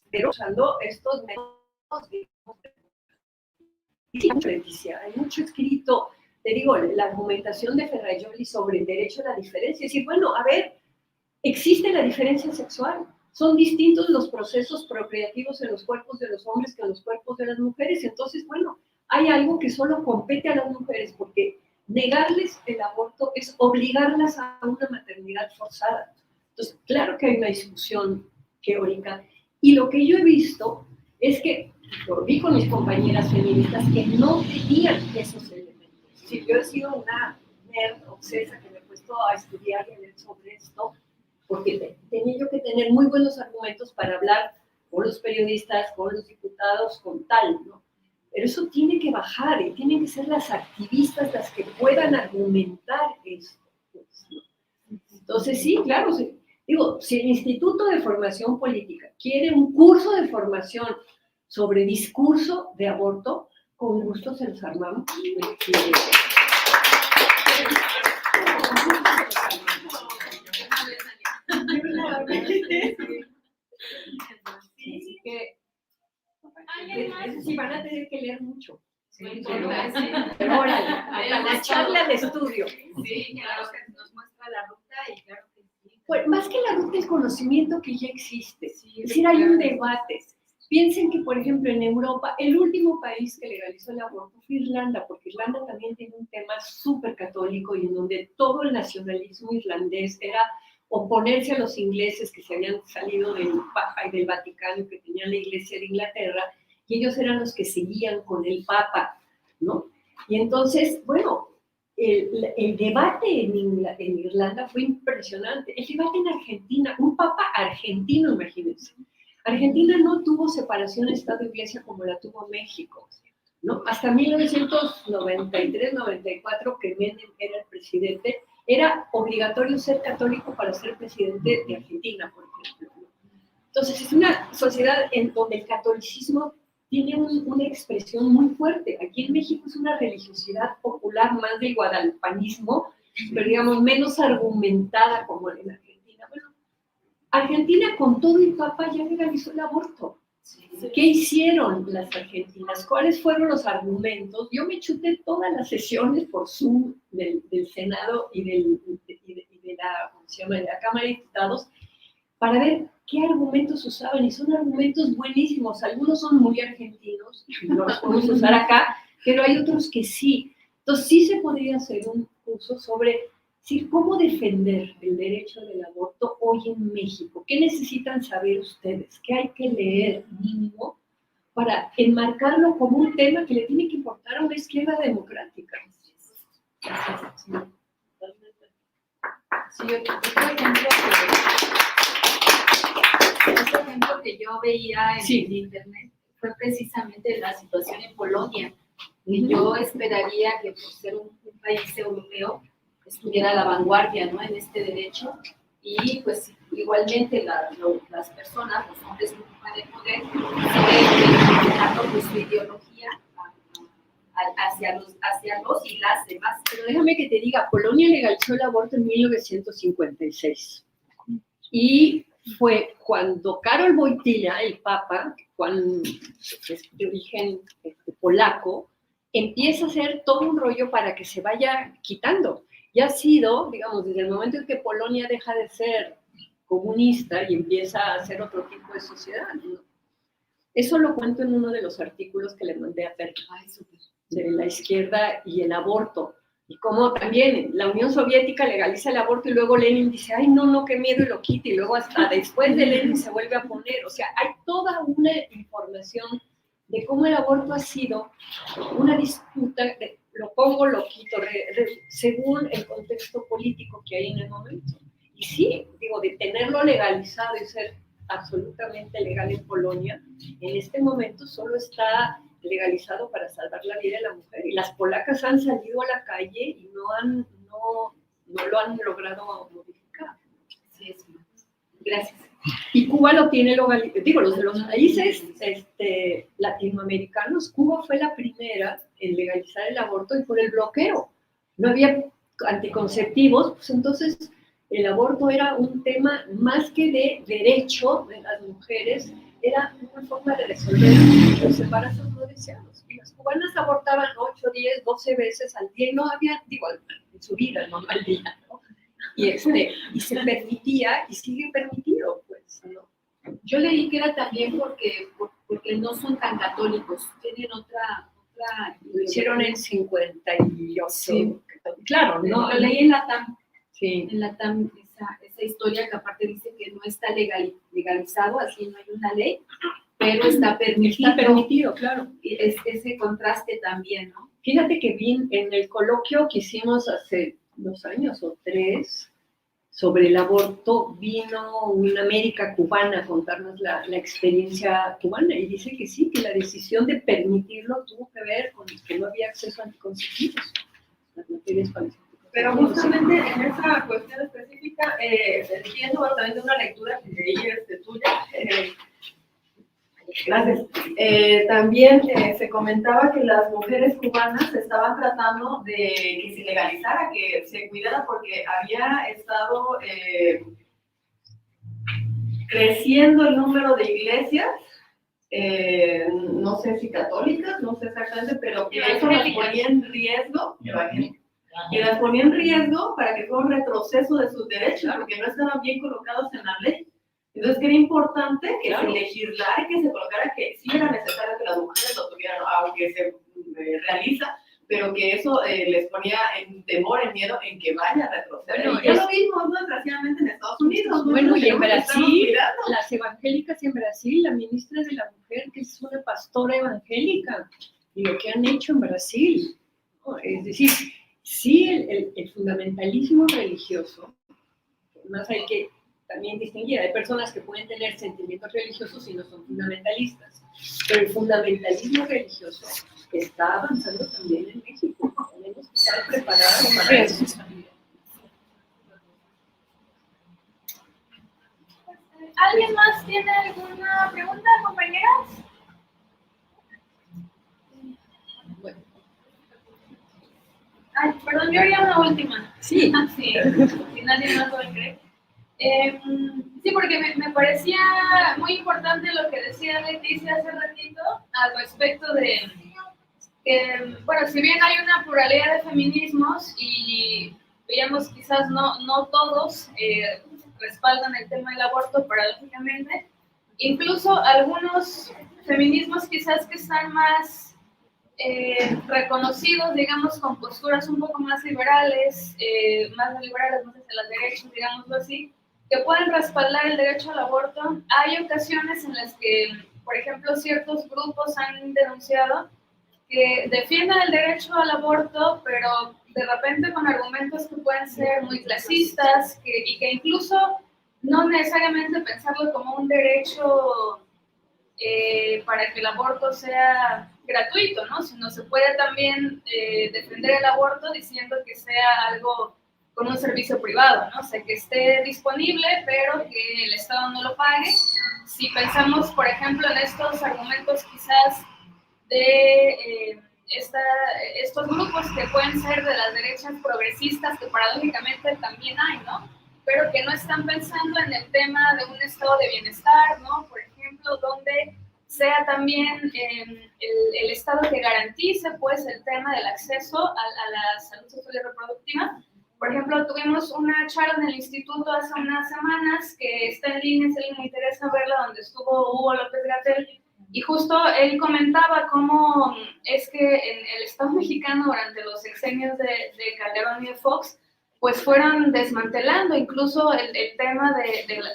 pero usando estos métodos de democracia. Hay mucho escrito, te digo, la argumentación de Ferrajoli sobre el derecho a la diferencia. Es decir, bueno, a ver, existe la diferencia sexual. Son distintos los procesos procreativos en los cuerpos de los hombres que en los cuerpos de las mujeres. Entonces, bueno, hay algo que solo compete a las mujeres, porque negarles el aborto es obligarlas a una maternidad forzada. Entonces, claro que hay una discusión teórica. Y lo que yo he visto es que, lo vi con mis compañeras feministas, que no tenían esos elementos. Si yo he sido una nerd obsesa que me he puesto a estudiar y a leer sobre esto, porque tenía yo que tener muy buenos argumentos para hablar con los periodistas, con los diputados, con tal, ¿no? Pero eso tiene que bajar y tienen que ser las activistas las que puedan argumentar esto. ¿No? Entonces, sí, claro, sí. Digo, si el Instituto de Formación Política quiere un curso de formación sobre discurso de aborto, con gusto se los armamos. Así que, eso sí, van a tener que leer mucho. No importa, sí. Pero órale, hasta la charla de estudio. Sí, claro, que nos muestra la ruta y claro que sí. Pues, más que la ruta, el conocimiento que ya existe. Es decir, hay un debate. Piensen que, por ejemplo, en Europa, el último país que legalizó el aborto fue Irlanda, porque Irlanda también tiene un tema súper católico y en donde todo el nacionalismo irlandés era oponerse a los ingleses que se habían salido del Papa y del Vaticano, que tenían la Iglesia de Inglaterra, y ellos eran los que seguían con el Papa, ¿no? Y entonces, bueno, el debate en Irlanda fue impresionante. El debate en Argentina, un Papa argentino, imagínense. Argentina no tuvo separación Estado-Iglesia como la tuvo México, ¿no? Hasta 1993-94, que Menem era el presidente, era obligatorio ser católico para ser presidente de Argentina, por ejemplo. Entonces, es una sociedad en donde el catolicismo tiene una expresión muy fuerte. Aquí en México es una religiosidad popular más del guadalupanismo, pero digamos menos argumentada como en Argentina. Bueno, Argentina con todo y Papa ya legalizó el aborto. ¿Qué hicieron las argentinas? ¿Cuáles fueron los argumentos? Yo me chuté todas las sesiones por Zoom del Senado y de la, ¿cómo se llama?, de la Cámara de Diputados para ver qué argumentos usaban, y son argumentos buenísimos. Algunos son muy argentinos, no los podemos usar acá, pero hay otros que sí. Entonces sí se podría hacer un curso sobre cómo defender el derecho del aborto hoy en México. ¿Qué necesitan saber ustedes? ¿Qué hay que leer mínimo para enmarcarlo como un tema que le tiene que importar a una izquierda democrática? Sí, otro ejemplo que yo veía en internet fue precisamente la situación en Polonia. Y yo esperaría que por ser un país europeo estuviera a la vanguardia, ¿no?, en este derecho, y pues igualmente las personas, los hombres que ocupan el poder, siguen implementando pues, su ideología hacia los y las demás. Pero déjame que te diga, Polonia legalizó el aborto en 1956. Y fue cuando Karol Wojtyła, el Papa, es de origen polaco, empieza a hacer todo un rollo para que se vaya quitando. Y ha sido, digamos, desde el momento en que Polonia deja de ser comunista y empieza a hacer otro tipo de sociedad, ¿no? Eso lo cuento en uno de los artículos que le mandé a Fer, de la izquierda y el aborto. Y cómo también la Unión Soviética legaliza el aborto y luego Lenin dice, ay, no, qué miedo, y lo quita, y luego hasta después de Lenin se vuelve a poner. O sea, hay toda una información de cómo el aborto ha sido una disputa de lo pongo, lo quito, según el contexto político que hay en el momento. Y sí, digo, de tenerlo legalizado y ser absolutamente legal en Polonia, en este momento solo está legalizado para salvar la vida de la mujer. Y las polacas han salido a la calle y no lo han logrado modificar. Sí, es. Gracias. Y Cuba lo tiene legalizado. Digo, los de los países latinoamericanos, Cuba fue la primera en legalizar el aborto y por el bloqueo. No había anticonceptivos, pues entonces el aborto era un tema más que de derecho de las mujeres, era una forma de resolver los embarazos no deseados. Y las cubanas abortaban 8, 10, 12 veces al día y no había, digo, en su vida, no al día, ¿no? Y se permitía y sigue permitido, pues, ¿no? Yo leí que era también porque no son tan católicos, tienen otra lo hicieron en 58. Sí. Claro, ¿no? Lo leí en la TAM. Sí. En la TAM, esa historia que aparte dice que no está legalizado, así no hay una ley, pero está permitido. Está permitido, claro. Y ese contraste también, ¿no? Fíjate que vi en el coloquio que hicimos hace 2 años o 3 sobre el aborto, vino una médica cubana a contarnos la experiencia cubana y dice que sí, que la decisión de permitirlo tuvo que ver con que no había acceso a anticonceptivos. Las materias para Pero justamente en esa cuestión específica, entiendo también de una lectura que leí tuya, gracias. También se comentaba que las mujeres cubanas estaban tratando de que se legalizara, que se cuidara porque había estado creciendo el número de iglesias, no sé si católicas, no sé exactamente, pero que eso las ponía en riesgo, que las ponía en riesgo para que fuera un retroceso de sus derechos, porque no estaban bien colocados en la ley. Entonces, que era importante que se legislara y que se colocara que sí era necesario que las mujeres lo tuvieran, aunque se realiza, pero que eso les ponía en temor, en miedo, en que vaya a retroceder. Bueno, y ya lo vimos, ¿no? Desgraciadamente en Estados Unidos. Bueno, y en Brasil, las evangélicas en Brasil, la ministra de la Mujer, que es una pastora evangélica, y lo que han hecho en Brasil, ¿no? Es decir, sí, el fundamentalismo religioso, además hay que también distinguir, hay personas que pueden tener sentimientos religiosos y no son fundamentalistas, pero el fundamentalismo religioso está avanzando también en México, tenemos que estar preparados para eso también. ¿Alguien más tiene alguna pregunta, compañeras? Bueno. Ay, perdón, yo haría una última. Sí. Sí, si nadie más lo cree. Sí, porque me parecía muy importante lo que decía Leticia hace ratito al respecto de que, bueno, si bien hay una pluralidad de feminismos y veíamos quizás no todos respaldan el tema del aborto, paradójicamente, incluso algunos feminismos quizás que están más reconocidos, digamos, con posturas un poco más liberales, más hacia las derechas, digámoslo así, que pueden respaldar el derecho al aborto. Hay ocasiones en las que, por ejemplo, ciertos grupos han denunciado que defienden el derecho al aborto, pero de repente con argumentos que pueden ser muy clasistas y que incluso no necesariamente pensarlo como un derecho para que el aborto sea gratuito, ¿no? Sino se puede también defender el aborto diciendo que sea algo con un servicio privado, ¿no? O sea, que esté disponible, pero que el Estado no lo pague. Si pensamos, por ejemplo, en estos argumentos quizás de estos grupos que pueden ser de las derechas progresistas, que paradójicamente también hay, ¿no? Pero que no están pensando en el tema de un estado de bienestar, ¿no? Por ejemplo, donde sea también el Estado que garantice, pues, el tema del acceso a la salud sexual y reproductiva. Por ejemplo, tuvimos una charla en el instituto hace unas semanas que está en línea, si alguien le interesa verla, donde estuvo Hugo López-Gatell, y justo él comentaba cómo es que en el Estado mexicano durante los sexenios de Calderón y de Fox, pues fueron desmantelando incluso el tema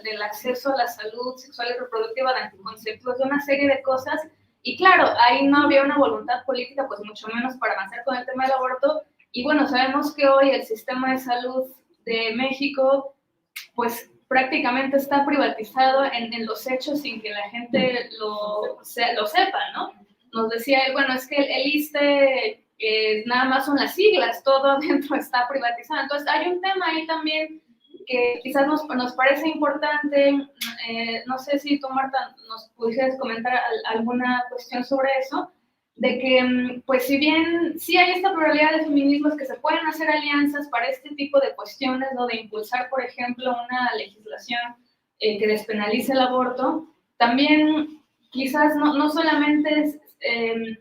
del acceso a la salud sexual y reproductiva, de anticonceptivos, de una serie de cosas Y claro, ahí no había una voluntad política, pues mucho menos para avanzar con el tema del aborto. Y bueno, sabemos que hoy el sistema de salud de México, pues prácticamente está privatizado en los hechos sin que la gente lo sepa, ¿no? Nos decía él, bueno, es que el ISSSTE nada más son las siglas, todo adentro está privatizado. Entonces hay un tema ahí también que quizás nos parece importante. No sé si tú, Marta, nos pudieras comentar alguna cuestión sobre eso, de que, pues si bien sí hay esta pluralidad de feminismos, que se pueden hacer alianzas para este tipo de cuestiones, ¿no? De impulsar, por ejemplo, una legislación que despenalice el aborto, también quizás no solamente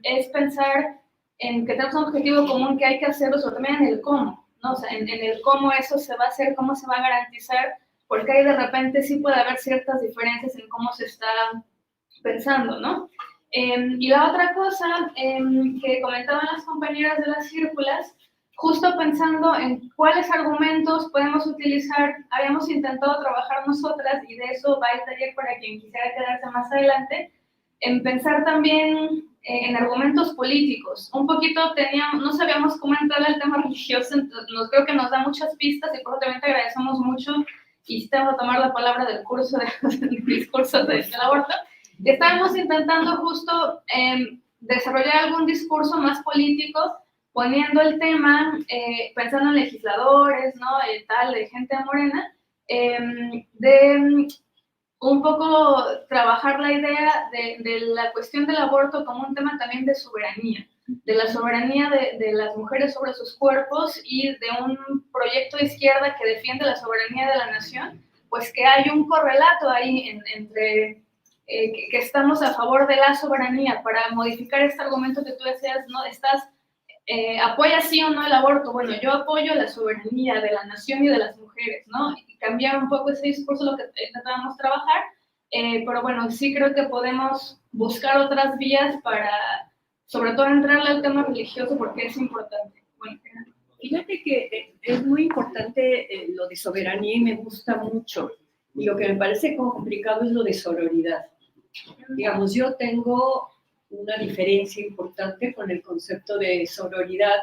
es pensar en que tenemos un objetivo común que hay que hacerlo, sino también en el cómo, ¿no? O sea, en el cómo eso se va a hacer, cómo se va a garantizar, porque ahí de repente sí puede haber ciertas diferencias en cómo se está pensando, ¿no? Y la otra cosa que comentaban las compañeras de las círculas, justo pensando en cuáles argumentos podemos utilizar, habíamos intentado trabajar nosotras, y de eso va el taller para quien quisiera quedarse más adelante, en pensar también en argumentos políticos. Un poquito no sabíamos cómo entrar al tema religioso, entonces creo que nos da muchas pistas, y por eso también te agradecemos mucho, y te vamos a tomar la palabra del curso del discurso del aborto. Estábamos intentando justo desarrollar algún discurso más político, poniendo el tema, pensando en legisladores, ¿no? De gente morena, de un poco trabajar la idea de la cuestión del aborto como un tema también de soberanía, de la soberanía de las mujeres sobre sus cuerpos, y de un proyecto de izquierda que defiende la soberanía de la nación, pues que hay un correlato ahí entre que estamos a favor de la soberanía. Para modificar este argumento que tú decías, ¿no? ¿Apoyas sí o no el aborto? Bueno, yo apoyo la soberanía de la nación y de las mujeres, ¿no? Y cambiar un poco ese discurso, lo que intentábamos trabajar, pero bueno, sí creo que podemos buscar otras vías para, sobre todo, entrarle al tema religioso, porque es importante. Bueno, fíjate que es muy importante lo de soberanía, y me gusta mucho. Y lo que me parece complicado es lo de sororidad. Digamos, yo tengo una diferencia importante con el concepto de sororidad,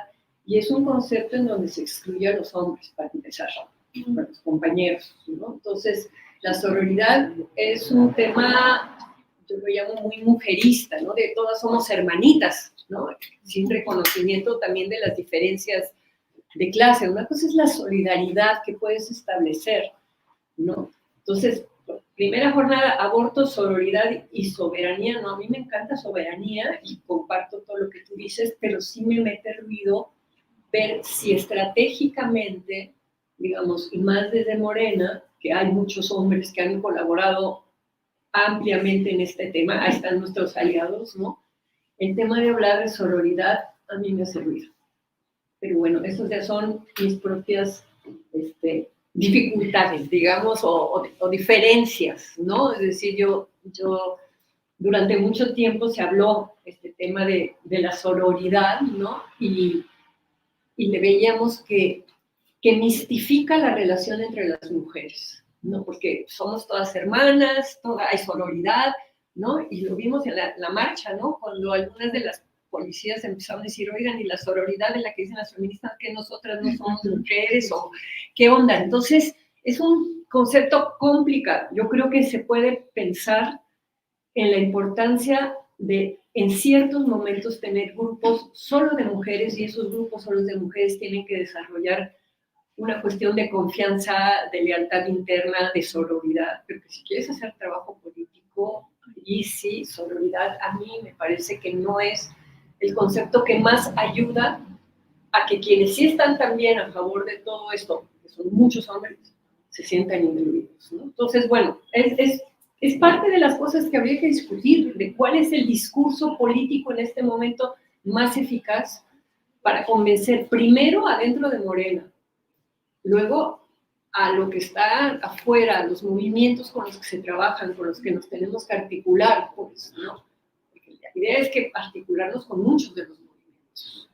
y es un concepto en donde se excluye a los hombres, para empezar, a los compañeros, ¿no? Entonces, la sororidad es un tema, yo lo llamo muy mujerista, ¿no? De todas somos hermanitas, ¿no? Sin reconocimiento también de las diferencias de clase. Una cosa es la solidaridad que puedes establecer, ¿no? Entonces, primera jornada, aborto, sororidad y soberanía. No, a mí me encanta soberanía y comparto todo lo que tú dices, pero sí me mete ruido ver si estratégicamente, digamos, y más desde Morena, que hay muchos hombres que han colaborado ampliamente en este tema, ahí están nuestros aliados, ¿no? El tema de hablar de sororidad a mí me hace ruido. Pero bueno, esos ya son mis propias dificultades, digamos, o diferencias, ¿no? Es decir, yo durante mucho tiempo se habló este tema de la sororidad, ¿no? Y le veíamos que mistifica la relación entre las mujeres, ¿no? Porque somos todas hermanas, hay sororidad, ¿no? Y lo vimos en la marcha, ¿no? Cuando algunas de las policías empezaron a decir, oigan, y la sororidad de la que dicen las feministas, que nosotras no somos mujeres, o qué onda. Entonces, es un concepto complicado. Yo creo que se puede pensar en la importancia de, en ciertos momentos, tener grupos solo de mujeres, y esos grupos solos de mujeres tienen que desarrollar una cuestión de confianza, de lealtad interna, de sororidad. Pero que si quieres hacer trabajo político, y sí, sororidad a mí me parece que no es el concepto que más ayuda a que quienes sí están también a favor de todo esto, que son muchos hombres, se sientan incluidos, ¿no? Entonces, bueno, es parte de las cosas que habría que discutir, de cuál es el discurso político en este momento más eficaz para convencer primero adentro de Morena, luego a lo que está afuera, los movimientos con los que se trabajan, con los que nos tenemos que articular, pues, ¿no? La idea es que articularnos con muchos de los movimientos.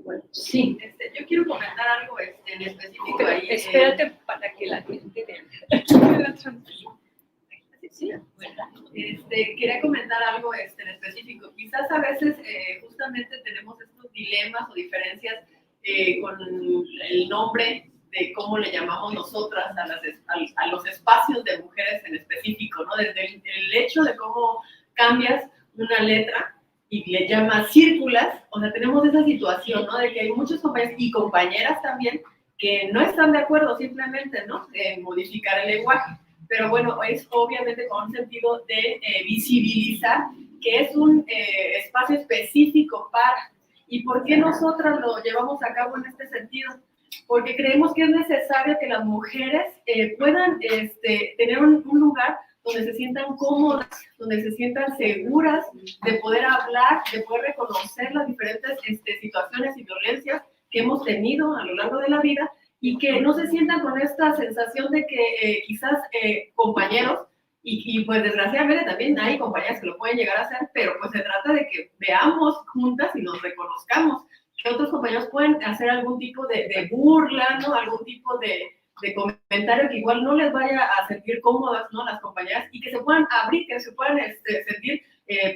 Bueno, sí. Yo quiero comentar algo en específico ahí. Espérate para que la gente vea. Sí. Bueno, quería comentar algo en específico. Quizás a veces justamente tenemos estos dilemas o diferencias con el nombre de cómo le llamamos nosotras a los espacios de mujeres en específico, ¿no? Desde el hecho de cómo cambias una letra y le llamas círculas, o sea, tenemos esa situación, ¿no? De que hay muchos compañeros y compañeras también que no están de acuerdo simplemente, ¿no? En modificar el lenguaje. Pero bueno, es obviamente con un sentido de visibilizar que es un espacio específico para. ¿Y por qué nosotras lo llevamos a cabo en este sentido? Porque creemos que es necesario que las mujeres puedan tener un lugar donde se sientan cómodas, donde se sientan seguras de poder hablar, de poder reconocer las diferentes situaciones y violencias que hemos tenido a lo largo de la vida, y que no se sientan con esta sensación de que quizás compañeros, y pues desgraciadamente también hay compañeras que lo pueden llegar a hacer, pero pues se trata de que veamos juntas y nos reconozcamos que otros compañeros pueden hacer algún tipo de burla, ¿no? Algún tipo de comentario que igual no les vaya a sentir cómodas, ¿no? Las compañeras, y que se puedan abrir, que se puedan sentir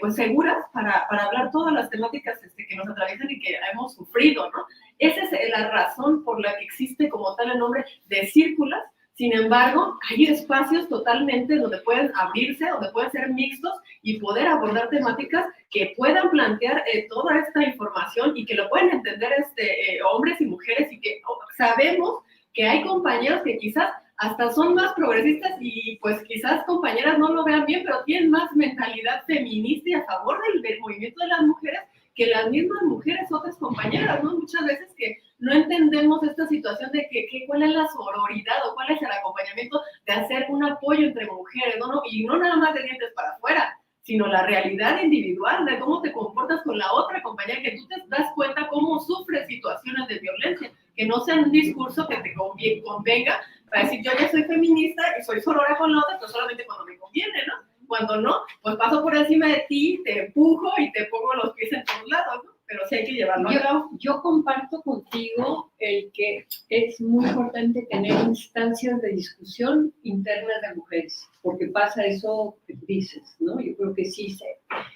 pues seguras para hablar todas las temáticas que nos atraviesan y que hemos sufrido, ¿no? Esa es la razón por la que existe como tal el nombre de Círculas. Sin embargo, hay espacios totalmente donde pueden abrirse, donde pueden ser mixtos y poder abordar temáticas que puedan plantear toda esta información y que lo pueden entender hombres y mujeres, y que sabemos que hay compañeros que quizás hasta son más progresistas y pues quizás compañeras no lo vean bien, pero tienen más mentalidad feminista y a favor del movimiento de las mujeres que las mismas mujeres, otras compañeras, ¿no? Muchas veces que no entendemos esta situación de cuál es la sororidad o cuál es el acompañamiento de hacer un apoyo entre mujeres, ¿no? Y no nada más de dientes para afuera, sino la realidad individual de cómo te comportas con la otra compañera, que tú te das cuenta cómo sufres situaciones de violencia, que no sea un discurso que te convenga para decir yo ya soy feminista y soy sorora con la otra, pero solamente cuando me conviene, ¿no? Cuando no, pues paso por encima de ti, te empujo y te pongo los pies en todos lados, ¿no? Pero sí hay que llevarlo a cabo. Yo comparto contigo el que es muy importante tener instancias de discusión internas de mujeres, porque pasa eso que dices, ¿no? Yo creo que sí,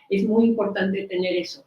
es muy importante tener eso.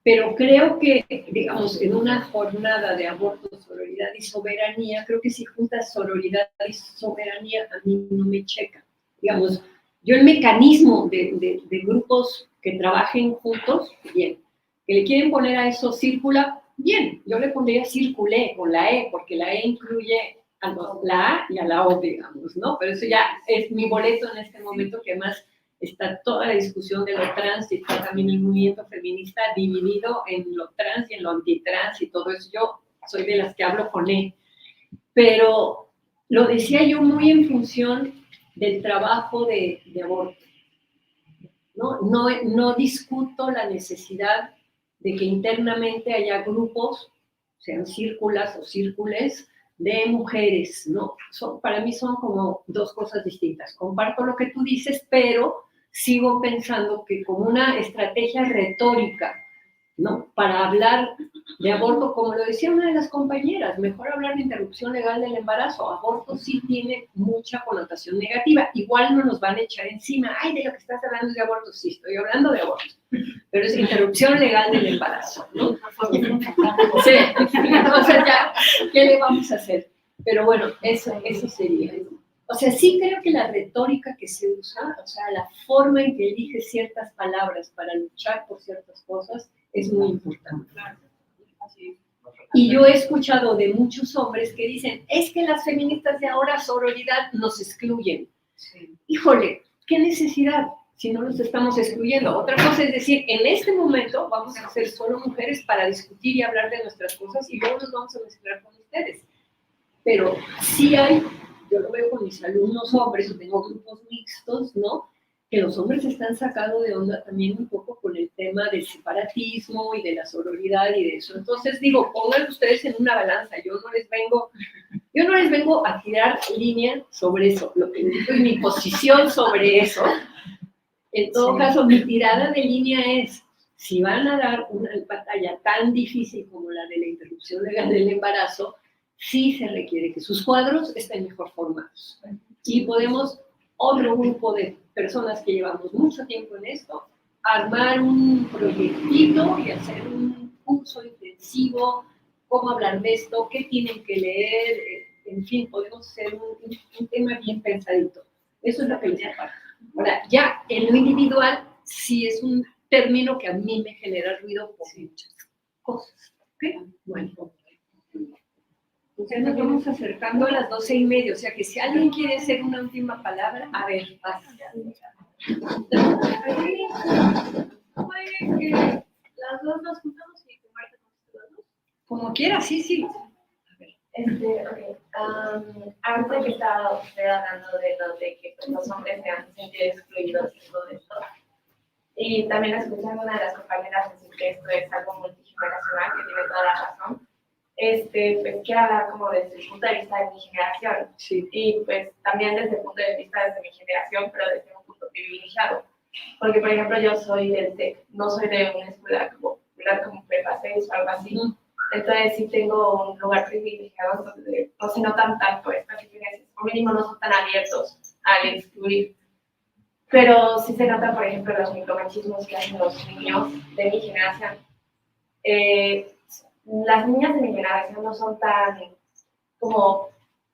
Pero creo que, digamos, en una jornada de aborto, sororidad y soberanía, creo que si juntas sororidad y soberanía, a mí no me checa. Digamos, yo el mecanismo de grupos que trabajen juntos, bien. Que le quieren poner a eso círcula, bien. Yo le pondría circulé con la E, porque la E incluye a la A y a la O, digamos, ¿no? Pero eso ya es mi boleto en este momento, que además está toda la discusión de lo trans y está también el movimiento feminista dividido en lo trans y en lo antitrans y todo eso. Yo soy de las que hablo con E. Pero lo decía yo muy en función del trabajo de aborto. No discuto la necesidad de que internamente haya grupos, sean círculas o círcules, de mujeres, ¿no? Para mí son como dos cosas distintas. Comparto lo que tú dices, pero sigo pensando que como una estrategia retórica, ¿no? Para hablar de aborto, como lo decía una de las compañeras, mejor hablar de interrupción legal del embarazo. Aborto sí tiene mucha connotación negativa. Igual no nos van a echar encima, ay, de lo que estás hablando es de aborto. Sí, estoy hablando de aborto, pero es interrupción legal del embarazo, ¿no? Sí, entonces ya, ¿qué le vamos a hacer? Pero bueno, eso sería. O sea, sí creo que la retórica que se usa, o sea, la forma en que eliges ciertas palabras para luchar por ciertas cosas, es muy importante. Y yo he escuchado de muchos hombres que dicen, es que las feministas de ahora, sororidad, nos excluyen. Híjole, ¿qué necesidad si no los estamos excluyendo? Otra cosa es decir, en este momento vamos a ser solo mujeres para discutir y hablar de nuestras cosas y luego nos vamos a mezclar con ustedes. Pero sí hay, yo lo veo con mis alumnos hombres, yo tengo grupos mixtos, ¿no? Que los hombres están sacados de onda también un poco con el tema del separatismo y de la sororidad y de eso. Entonces digo, pongan ustedes en una balanza, yo no les vengo a tirar línea sobre eso, lo que digo es mi posición sobre eso. En todo caso, mi tirada de línea es, si van a dar una batalla tan difícil como la de la interrupción legal del embarazo, sí se requiere que sus cuadros estén mejor formados. Y podemos otro grupo de personas que llevamos mucho tiempo en esto, armar un proyectito y hacer un curso intensivo, cómo hablar de esto, qué tienen que leer, en fin, podemos hacer un tema bien pensadito. Eso es lo que les falta. Ahora, ya en lo individual, sí es un término que a mí me genera ruido por muchas cosas. ¿Ok? Bueno. Entonces nos vamos acercando a las 12:30, o sea que si alguien quiere hacer una última palabra, a ver, pasa. Puede que las dos nos juntamos y que Marta conteste las dos. Como quiera, sí, sí. Ahorita que estaba usted hablando de lo de que pues, los hombres se han sentido excluidos y todo esto, y también escuchando a una de las compañeras decir que esto es algo multigeneracional, que tiene toda la razón, pues quiero hablar como desde el punto de vista de mi generación, Sí. y pues también desde el punto de vista de mi generación, pero desde un punto privilegiado, porque por ejemplo yo soy no soy de una escuela como prepa 6 o algo así. Entonces sí tengo un lugar privilegiado donde no se notan tanto estas diferencias, o mínimo no son tan abiertos al excluir. Pero sí se nota, por ejemplo, los micromachismos que hacen los niños de mi generación. Las niñas de mi generación no son tan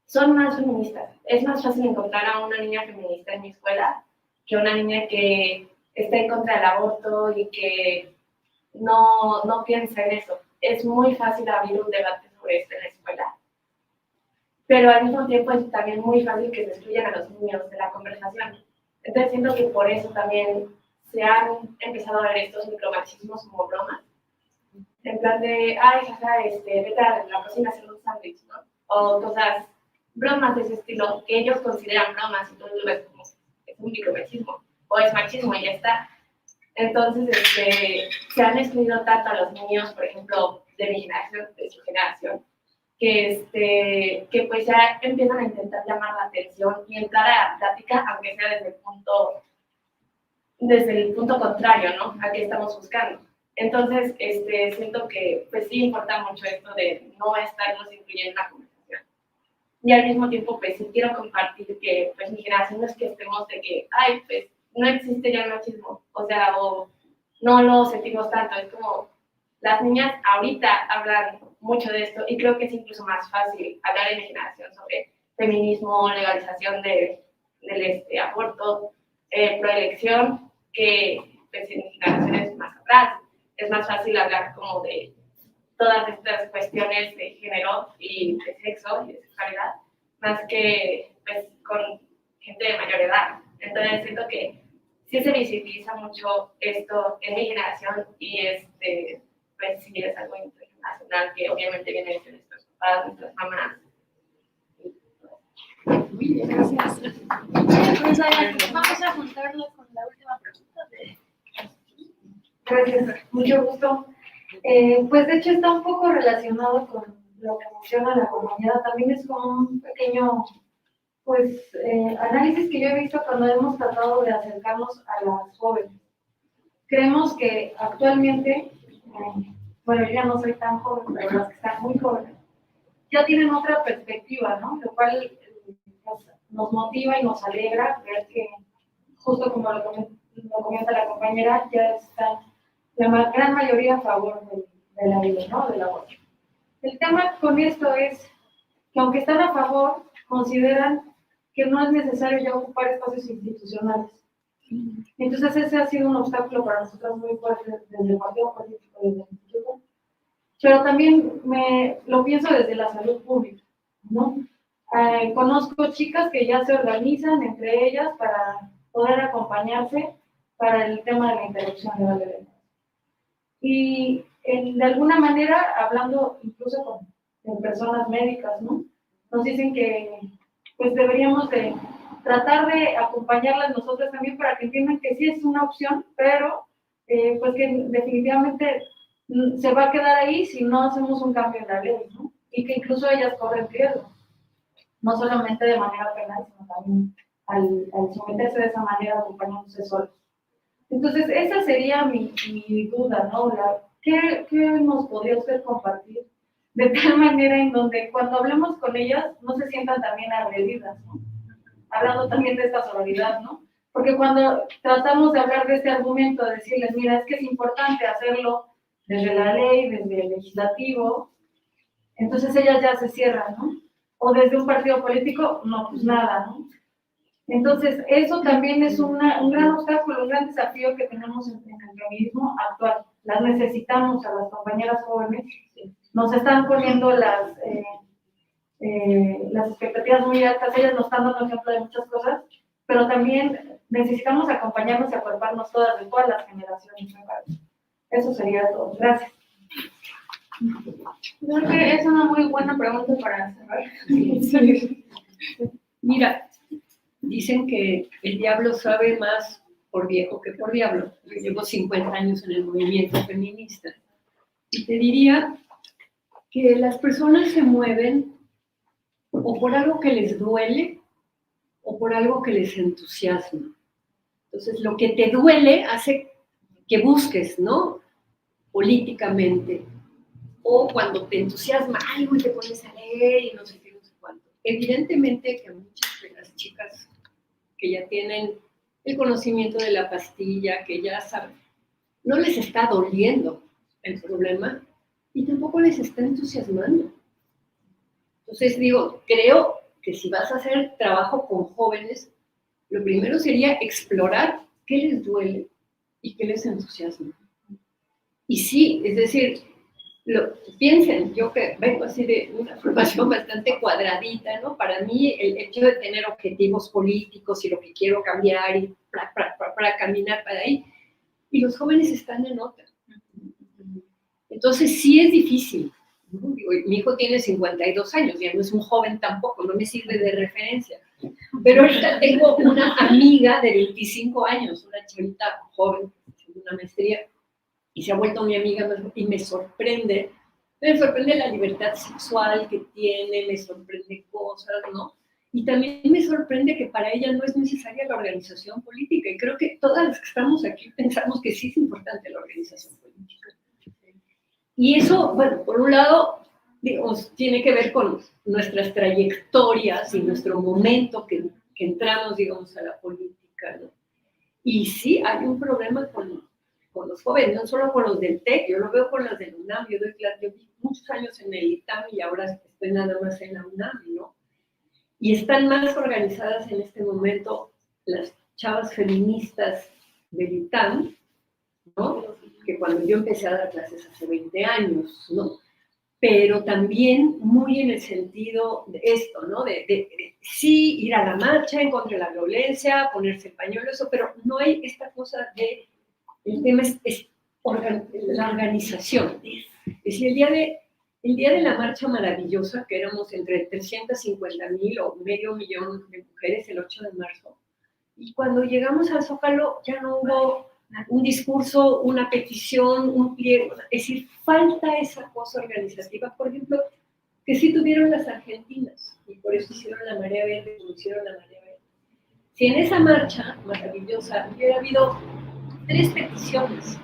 son más feministas. Es más fácil encontrar a una niña feminista en mi escuela que una niña que está en contra del aborto y que no piensa en eso. Es muy fácil abrir un debate sobre esto en la escuela, pero al mismo tiempo es también muy fácil que se excluyan a los niños de la conversación. Entonces siento que por eso también se han empezado a ver estos micromachismos como bromas, en plan de, ay, jaja, vete a la cocina a hacer un sándwich, ¿no? O cosas, bromas de ese estilo, que ellos consideran bromas, y tú lo ves como, es un micromachismo, o es machismo y ya está. Entonces, se han excluido tanto a los niños, por ejemplo, de mi generación, de su generación, que pues ya empiezan a intentar llamar la atención y entrar a la plática, aunque sea desde el punto contrario, ¿no? A qué estamos buscando. Entonces, siento que pues sí importa mucho esto de no estarnos incluyendo en la conversación. Y al mismo tiempo, pues sí quiero compartir que pues mi generación no es que estemos de que, ay, pues no existe ya el machismo, o sea, o no lo sentimos tanto, es como las niñas ahorita hablan mucho de esto y creo que es incluso más fácil hablar en mi generación sobre feminismo, legalización del aborto, proelección, que pues, en generaciones más atrás. Es más fácil hablar como de todas estas cuestiones de género y de sexo y de sexualidad, más que pues, con gente de mayor edad. Entonces siento que sí se visibiliza mucho esto en mi generación y pues sí es algo internacional que obviamente viene de nuestros papás, nuestras mamás. Muy bien, gracias. Pues vamos a juntarlo con la última pregunta de... Gracias, mucho gusto. Pues de hecho está un poco relacionado con lo que menciona la compañera, también es como un pequeño análisis que yo he visto cuando hemos tratado de acercarnos a las jóvenes. Creemos que actualmente, bueno, yo ya no soy tan joven, pero las que están muy jóvenes, ya tienen otra perspectiva, ¿no? Lo cual nos motiva y nos alegra ver que, justo como lo comenta la compañera, ya están la gran mayoría a favor de la vida, ¿no? Del aborto. El tema con esto es que aunque están a favor, consideran que no es necesario ya ocupar espacios institucionales. Entonces ese ha sido un obstáculo para nosotros muy fuerte desde el partido político, desde el instituto, pero también lo pienso desde la salud pública, ¿no? Conozco chicas que ya se organizan entre ellas para poder acompañarse para el tema de la interrupción legal del embarazo. Y de alguna manera, hablando incluso con personas médicas, ¿no? Nos dicen que pues deberíamos de tratar de acompañarlas nosotros también para que entiendan que sí es una opción, pero pues que definitivamente se va a quedar ahí si no hacemos un cambio en la ley, ¿no? Y que incluso ellas corren riesgo, no solamente de manera penal, sino también al someterse de esa manera acompañándose solos. Entonces, esa sería mi duda, ¿no? ¿Qué nos podría usted compartir? De tal manera en donde cuando hablemos con ellas no se sientan también agredidas, ¿no? hablando también de esta sororidad, ¿no? Porque cuando tratamos de hablar de este argumento, de decirles, mira, es que es importante hacerlo desde la ley, desde el legislativo, entonces ellas ya se cierran, ¿no? O desde un partido político, no, pues nada, ¿no? Entonces, eso también es un gran obstáculo, un gran desafío que tenemos en el feminismo actual. Las necesitamos a las compañeras jóvenes, nos están poniendo las expectativas muy altas, ellas nos están dando ejemplo de muchas cosas, pero también necesitamos acompañarnos y acuerparnos todas, de todas las generaciones, me parece. Eso sería todo. Gracias. Creo que es una muy buena pregunta para cerrar. Sí. Mira, dicen que el diablo sabe más por viejo que por diablo. Yo llevo 50 años en el movimiento feminista. Y te diría que las personas se mueven o por algo que les duele o por algo que les entusiasma. Entonces, lo que te duele hace que busques, ¿no? Políticamente. O cuando te entusiasma algo y te pones a leer y no sé qué, no sé cuánto. Evidentemente que muchas de las chicas que ya tienen el conocimiento de la pastilla, que ya saben, no les está doliendo el problema y tampoco les está entusiasmando. Entonces digo, creo que si vas a hacer trabajo con jóvenes, lo primero sería explorar qué les duele y qué les entusiasma. Y sí, es decir, piensen, yo que vengo así de una formación bastante cuadradita, ¿no? Para mí el hecho de tener objetivos políticos y lo que quiero cambiar y para caminar para ahí, y los jóvenes están en otra. Entonces sí es difícil, ¿no? Digo, mi hijo tiene 52 años, ya no es un joven tampoco, no me sirve de referencia. Pero ahorita tengo una amiga de 25 años, una chavita joven, haciendo una maestría, y se ha vuelto mi amiga y me sorprende la libertad sexual que tiene, me sorprende cosas, ¿no? Y también me sorprende que para ella no es necesaria la organización política, y creo que todas las que estamos aquí pensamos que sí es importante la organización política. Y eso, bueno, por un lado, digamos, tiene que ver con nuestras trayectorias y nuestro momento que entramos, digamos, a la política, ¿no? Y sí, hay un problema con los jóvenes, no solo con los del TEC, yo lo veo con las del UNAM, yo vi muchos años en el ITAM y ahora estoy nada más en la UNAM, ¿no? Y están más organizadas en este momento las chavas feministas del ITAM, ¿no? Que cuando yo empecé a dar clases hace 20 años, ¿no? Pero también muy en el sentido de esto, ¿no? De sí, ir a la marcha en contra de la violencia, ponerse el pañuelo, eso, pero no hay esta cosa de, el tema es la organización. Es decir, el día de la marcha maravillosa, que éramos entre 350,000 o medio millón de mujeres el 8 de marzo, y cuando llegamos al Zócalo ya no hubo un discurso, una petición, un pliego, es decir, falta esa cosa organizativa, por ejemplo, que sí tuvieron las argentinas, y por eso hicieron la marea verde, como hicieron la marea verde. Si en esa marcha maravillosa hubiera habido 3 peticiones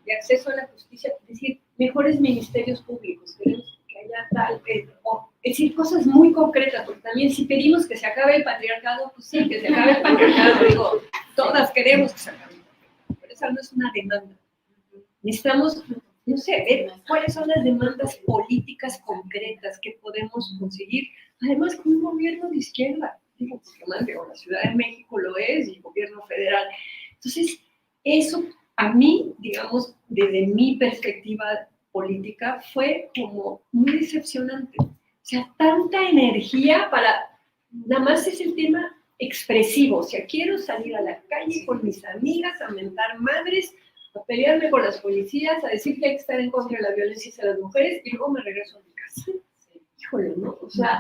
de acceso a la justicia, es decir, mejores ministerios públicos, queremos que haya tal, es decir, cosas muy concretas, porque también si pedimos que se acabe el patriarcado, pues sí, que se acabe el patriarcado, digo, todas queremos que se acabe. Esa no es una demanda. Necesitamos, no sé, ver cuáles son las demandas políticas concretas que podemos conseguir, además con un gobierno de izquierda. Digo, la Ciudad de México lo es, y el gobierno federal. Entonces, eso a mí, digamos, desde mi perspectiva política, fue como muy decepcionante. O sea, tanta energía para, nada más es el tema expresivo, o sea, quiero salir a la calle con mis amigas a mentar madres, a pelearme con las policías, a decir que hay que estar en contra de la violencia hacia las mujeres y luego me regreso a mi casa. Híjole, ¿no? O sea,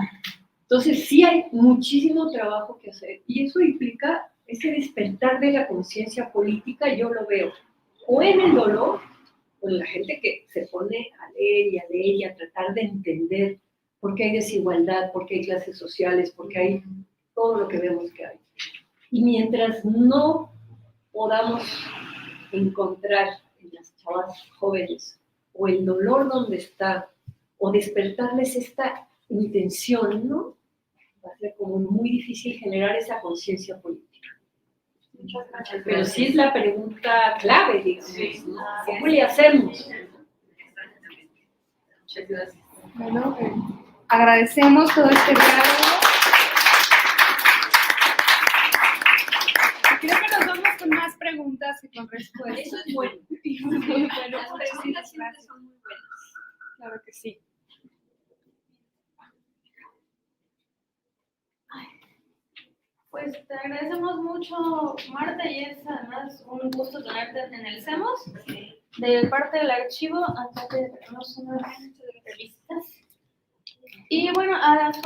entonces sí hay muchísimo trabajo que hacer y eso implica ese despertar de la conciencia política, yo lo veo, o en el dolor, o en la gente que se pone a leer y a tratar de entender por qué hay desigualdad, por qué hay clases sociales, por qué hay todo lo que vemos que hay. Y mientras no podamos encontrar en las chavas jóvenes o el dolor donde está, o despertarles esta intención, ¿no? va a ser como muy difícil generar esa conciencia política. Pero sí es la pregunta clave, digamos, ¿no? ¿Cómo le hacemos? Muchas gracias. Bueno, agradecemos todo este diálogo. Creo que nos vamos con más preguntas que con respuestas. Eso es bueno. Bueno, Las preguntas siempre son muy buenas. claro que sí. Pues te agradecemos mucho, Marta, y es además un gusto tenerte en el CEMOS. De parte del archivo, acá tenemos unas revistas. Y bueno, a las